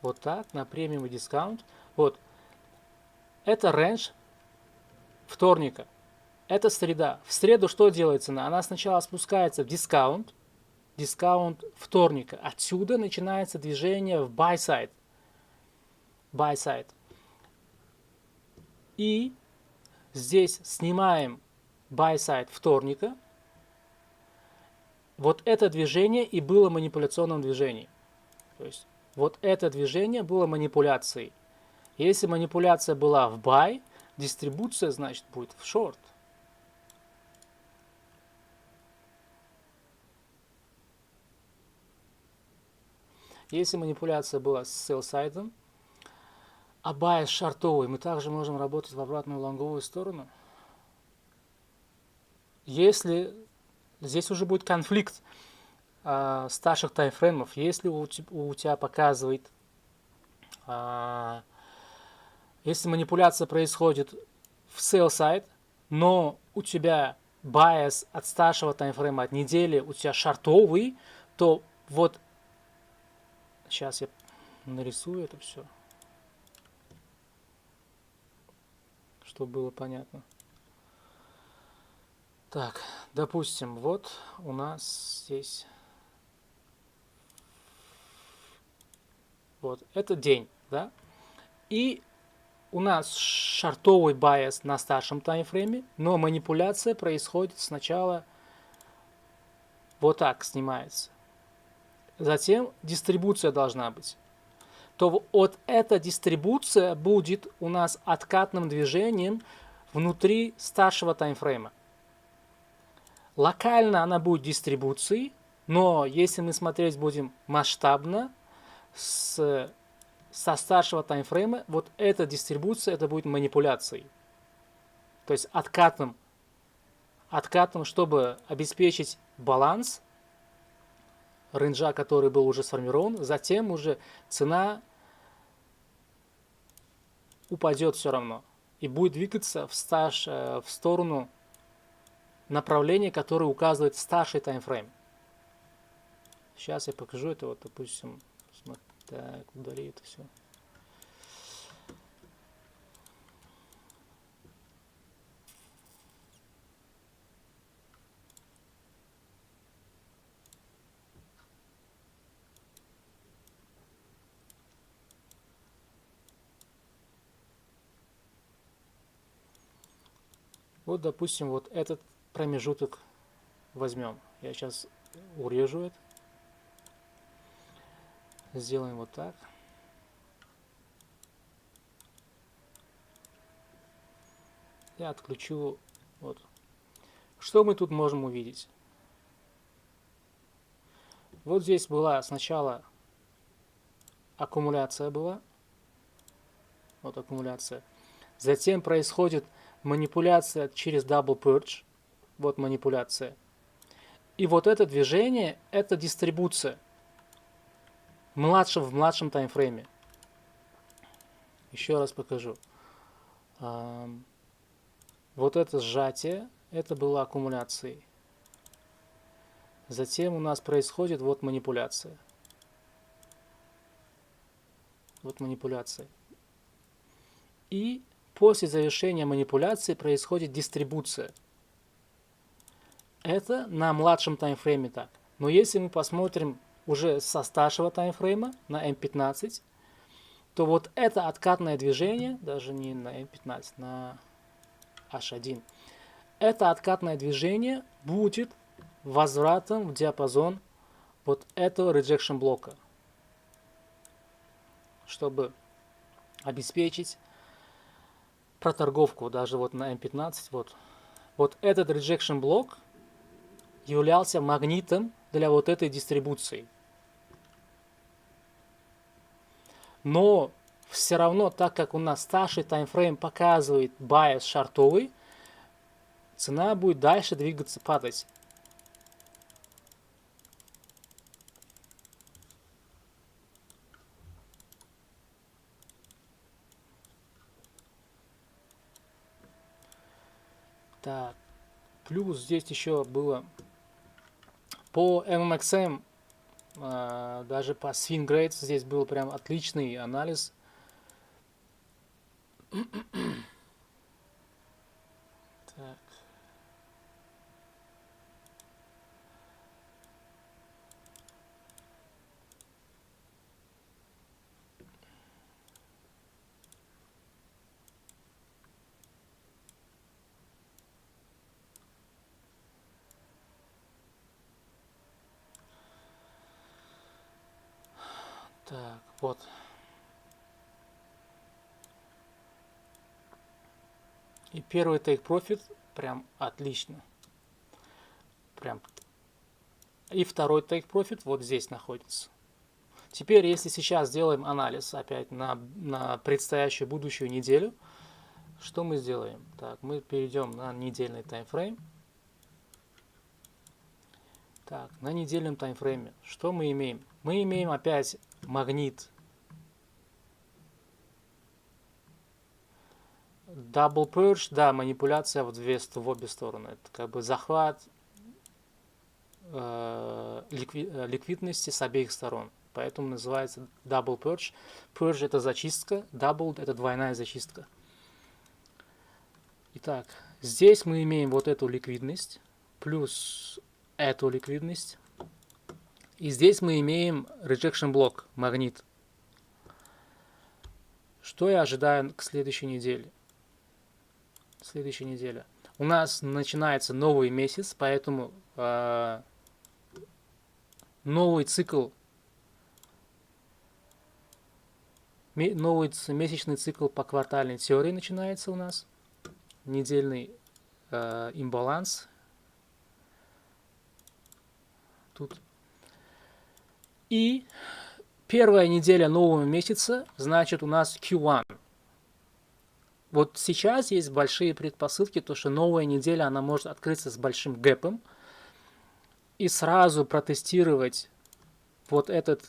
вот так на премиум и дискаунт. Вот это рейндж вторника. Это среда. В среду что делает цена? Она сначала спускается в дискаунт вторника. Отсюда начинается движение в buy side. И здесь снимаем buy side вторника. вот это движение и было манипуляционным движением. То есть вот это движение было манипуляцией. Если манипуляция была в buy, дистрибуция, значит, будет в short. Если манипуляция была с sell-сайдом, а buy с шортовой, мы также можем работать в обратную лонговую сторону. Если здесь уже будет конфликт старших таймфреймов, если у тебя показывает, если манипуляция происходит в sell side, но у тебя bias от старшего таймфрейма, от недели, у тебя шортовый, то вот сейчас я нарисую это все, чтобы было понятно. Так, допустим, вот у нас здесь вот это день, да, и у нас шортовый байс на старшем таймфрейме, но манипуляция происходит сначала вот так, снимается. Затем дистрибуция должна быть. То вот эта дистрибуция будет у нас откатным движением внутри старшего таймфрейма. Локально она будет дистрибуцией, но если мы смотреть будем масштабно, со старшего таймфрейма, вот эта дистрибуция, это будет манипуляцией. То есть откатом, чтобы обеспечить баланс рейнджа, который был уже сформирован, затем уже цена упадет все равно и будет двигаться в сторону направления, которое указывает старший таймфрейм. Сейчас я покажу это, вот, допустим, так, удали это все. Вот, допустим, вот этот промежуток возьмем. Я сейчас урежу это. Сделаем вот так. Я отключу. Вот. Что мы тут можем увидеть? Вот здесь была сначала аккумуляция была. Вот аккумуляция. Затем происходит манипуляция через Double Purge. Вот манипуляция. И вот это движение, это дистрибуция. В младшем таймфрейме. Еще раз покажу. Вот это сжатие, это было аккумуляцией. Затем у нас происходит вот манипуляция. Вот манипуляция. И после завершения манипуляции происходит дистрибуция. Это на младшем таймфрейме так. Но если мы посмотрим уже со старшего таймфрейма на M15, то вот это откатное движение, даже не на M15, на H1, это откатное движение будет возвратом в диапазон вот этого rejection блока, чтобы обеспечить проторговку даже вот на M15. Вот этот rejection блок являлся магнитом для вот этой дистрибуции. Но все равно, так как у нас старший таймфрейм показывает bias шортовый, цена будет дальше двигаться, падать. Так, плюс здесь еще было по MMXM, даже по Swing Rates здесь был прям отличный анализ. Так. Так, вот. И первый take profit прям отлично. Прям. И второй take profit вот здесь находится. Теперь, если сейчас сделаем анализ опять на предстоящую будущую неделю, что мы сделаем? Так, мы перейдем на недельный таймфрейм. Так, на недельном таймфрейме что мы имеем? Мы имеем опять магнит Double Purge, да, манипуляция в обе стороны. Это как бы захват ликвидности с обеих сторон. Поэтому называется Double Purge. Purge это зачистка, Double это двойная зачистка. Итак, здесь мы имеем вот эту ликвидность, плюс эту ликвидность. И здесь мы имеем Rejection Block, магнит. Что я ожидаю к следующей неделе? Следующая неделя. У нас начинается новый месяц, поэтому новый цикл, новый месячный цикл по квартальной теории начинается у нас. Недельный имбаланс. Тут. И первая неделя нового месяца, значит, у нас Q1. Вот сейчас есть большие предпосылки, то что новая неделя, она может открыться с большим гэпом и сразу протестировать вот этот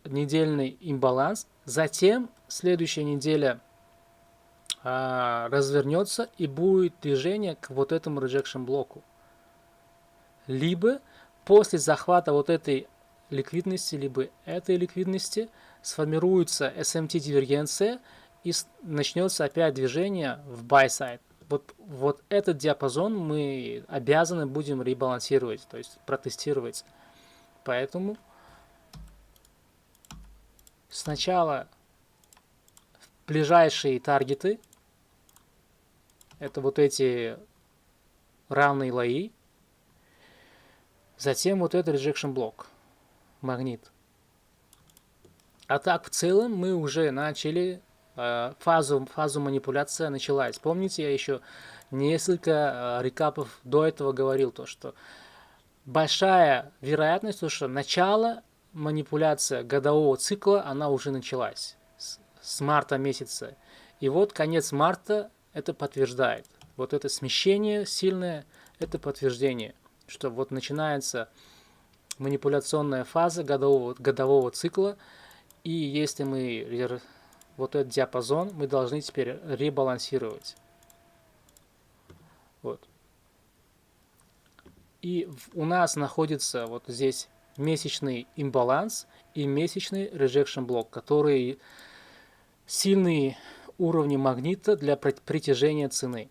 недельный имбаланс. Затем следующая неделя развернется и будет движение к вот этому rejection блоку. Либо после захвата вот этой ликвидности, либо этой ликвидности сформируется SMT-дивергенция и начнется опять движение в buy side. Вот этот диапазон мы обязаны будем ребалансировать, то есть протестировать. Поэтому сначала ближайшие таргеты, это вот эти равные лои, затем вот этот rejection блок, магнит. А так в целом мы уже начали, фазу манипуляции началась. Помните, я еще несколько рекапов до этого говорил, то, что большая вероятность, что начало манипуляции годового цикла, она уже началась с марта месяца. И вот конец марта это подтверждает. Вот это смещение сильное, это подтверждение, что вот начинается манипуляционная фаза годового цикла. И если мы вот этот диапазон, мы должны теперь ребалансировать. Вот. И у нас находится вот здесь месячный имбаланс и месячный rejection блок, которые сильные уровни магнита для притяжения цены.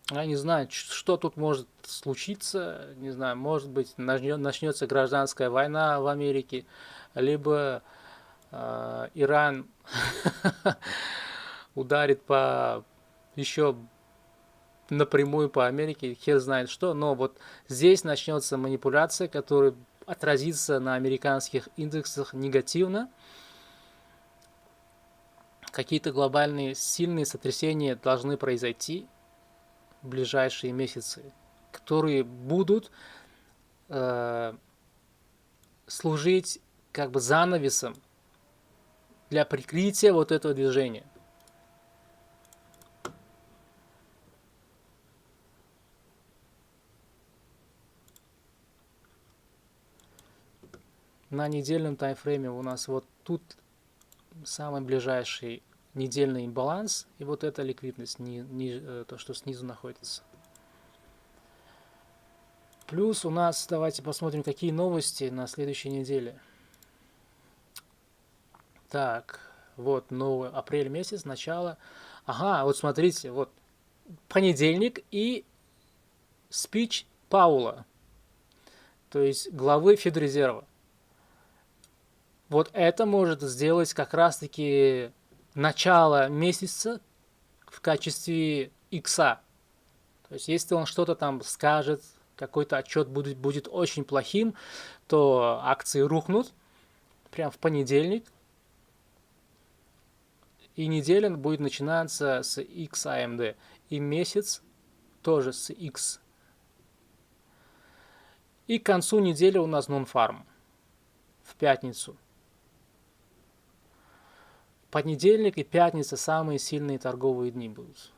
Я не знаю, что тут может случиться, не знаю, может быть начнется гражданская война в Америке, либо Иран ударит еще напрямую по Америке, хер знает что, но вот здесь начнется манипуляция, которая отразится на американских индексах негативно. Какие-то глобальные сильные сотрясения должны произойти в ближайшие месяцы, которые будут служить как бы занавесом для прикрытия вот этого движения. На недельном таймфрейме у нас вот тут самый ближайший недельный имбаланс и вот эта ликвидность, то, что снизу находится. Плюс у нас, давайте посмотрим, какие новости на следующей неделе. Так, вот новый апрель месяц, начало. Ага, вот смотрите, вот понедельник и спич Паула, то есть главы Федрезерва. Вот это может сделать как раз-таки начало месяца в качестве икса. То есть если он что-то там скажет, какой-то отчет будет очень плохим, то акции рухнут прям в понедельник, и неделя будет начинаться с XAMD, и месяц тоже с X. И к концу недели у нас нон-фарм в пятницу. Понедельник и пятница самые сильные торговые дни будут.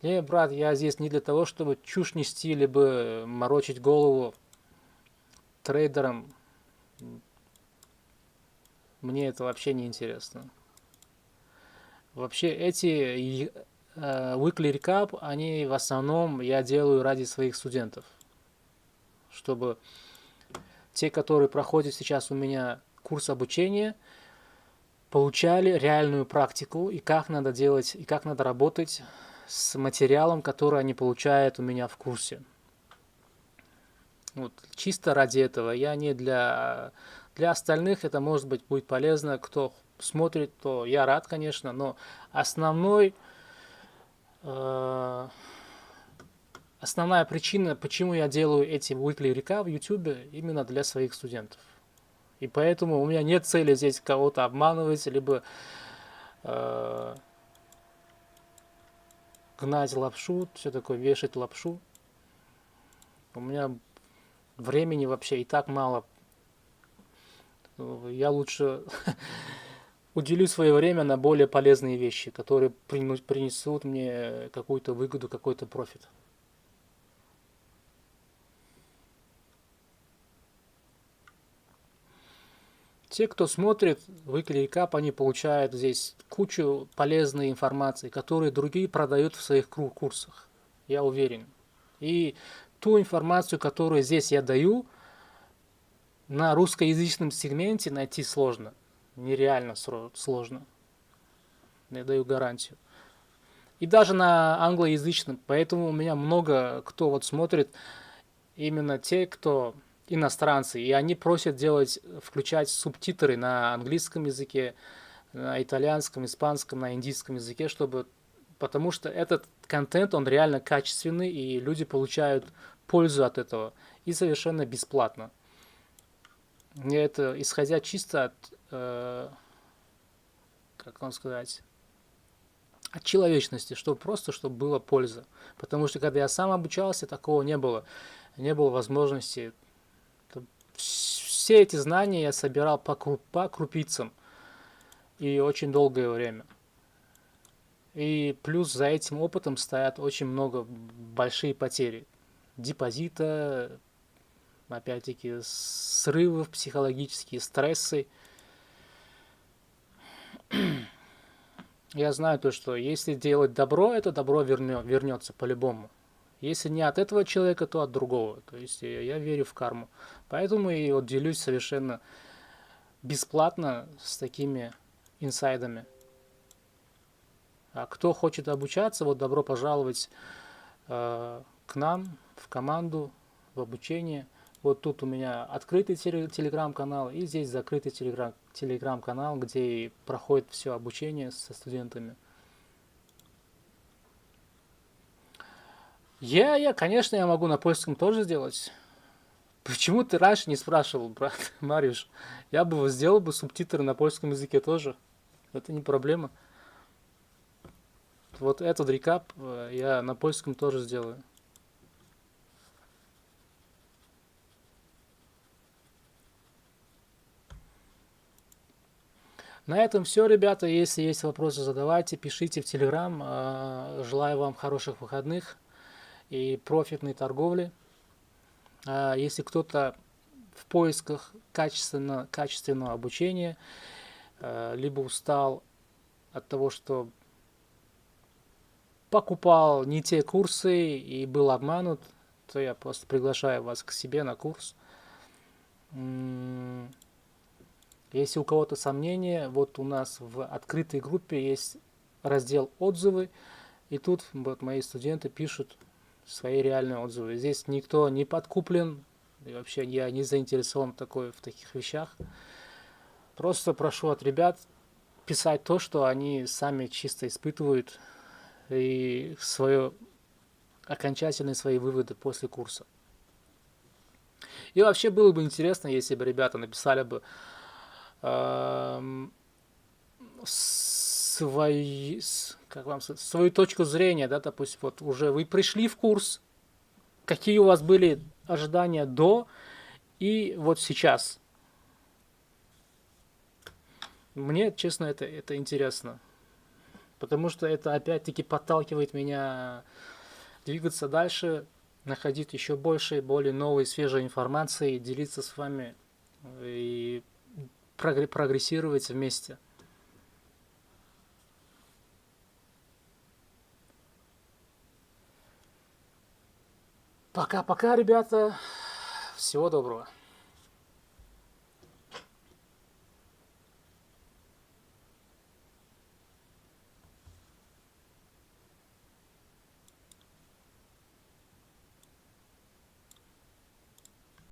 Не, брат, я здесь не для того, чтобы чушь нести, либо морочить голову трейдерам. Мне это вообще не интересно. Вообще эти weekly recap, они в основном я делаю ради своих студентов. Чтобы те, которые проходят сейчас у меня курс обучения, получали реальную практику и как надо делать, и как надо работать с материалом, который они получают у меня в курсе. Вот, чисто ради этого. Я не для остальных, это может быть будет полезно. Кто смотрит, то я рад, конечно, но основная причина, почему я делаю эти weekly recap в YouTube, именно для своих студентов. И поэтому у меня нет цели здесь кого-то обманывать, либо гнать лапшу, все такое, вешать лапшу. У меня времени вообще и так мало. Я лучше уделю свое время на более полезные вещи, которые принесут мне какую-то выгоду, какой-то профит. Те, кто смотрит weekly recap, они получают здесь кучу полезной информации, которую другие продают в своих курсах. Я уверен. И ту информацию, которую здесь я даю, на русскоязычном сегменте найти сложно. Нереально сложно. Я даю гарантию. И даже на англоязычном. Поэтому у меня много кто вот смотрит, именно те, кто иностранцы, и они просят включать субтитры на английском языке, на итальянском, испанском, на индийском языке, потому что этот контент, он реально качественный, и люди получают пользу от этого, и совершенно бесплатно. И это исходя чисто от, как вам сказать, от человечности, чтобы была польза. Потому что когда я сам обучался, такого не было. Не было возможности. Все эти знания я собирал по крупицам и очень долгое время. И плюс за этим опытом стоят очень много большие потери. Депозита, опять-таки, срывов психологические, стрессы. Я знаю то, что если делать добро, это добро вернется по-любому. Если не от этого человека, то от другого. То есть я верю в карму. Поэтому и вот делюсь совершенно бесплатно с такими инсайдами. А кто хочет обучаться, вот добро пожаловать к нам, в команду, в обучение. Вот тут у меня открытый телеграм-канал и здесь закрытый телеграм-канал, где проходит все обучение со студентами. Конечно, я могу на польском тоже сделать. Почему ты раньше не спрашивал, брат Мариуш? Я бы сделал бы субтитры на польском языке тоже. Это не проблема. Вот этот рекап я на польском тоже сделаю. На этом все, ребята. Если есть вопросы, задавайте, пишите в Телеграм. Желаю вам хороших выходных и профитной торговли. Если кто-то в поисках качественного обучения, либо устал от того, что покупал не те курсы и был обманут, то я просто приглашаю вас к себе на курс. Если у кого-то сомнения, вот у нас в открытой группе есть раздел «Отзывы». И тут вот мои студенты пишут свои реальные отзывы. Здесь никто не подкуплен, и вообще я не заинтересован в таких вещах. Просто прошу от ребят писать то, что они сами чисто испытывают, и окончательные свои выводы после курса. И вообще было бы интересно, если бы ребята написали бы свою точку зрения, да, допустим, вот уже вы пришли в курс, какие у вас были ожидания до и вот сейчас. Мне, честно, это интересно, потому что это опять-таки подталкивает меня двигаться дальше, находить еще больше, более новой, свежей информации, делиться с вами и прогрессировать вместе. Пока-пока, ребята. Всего доброго.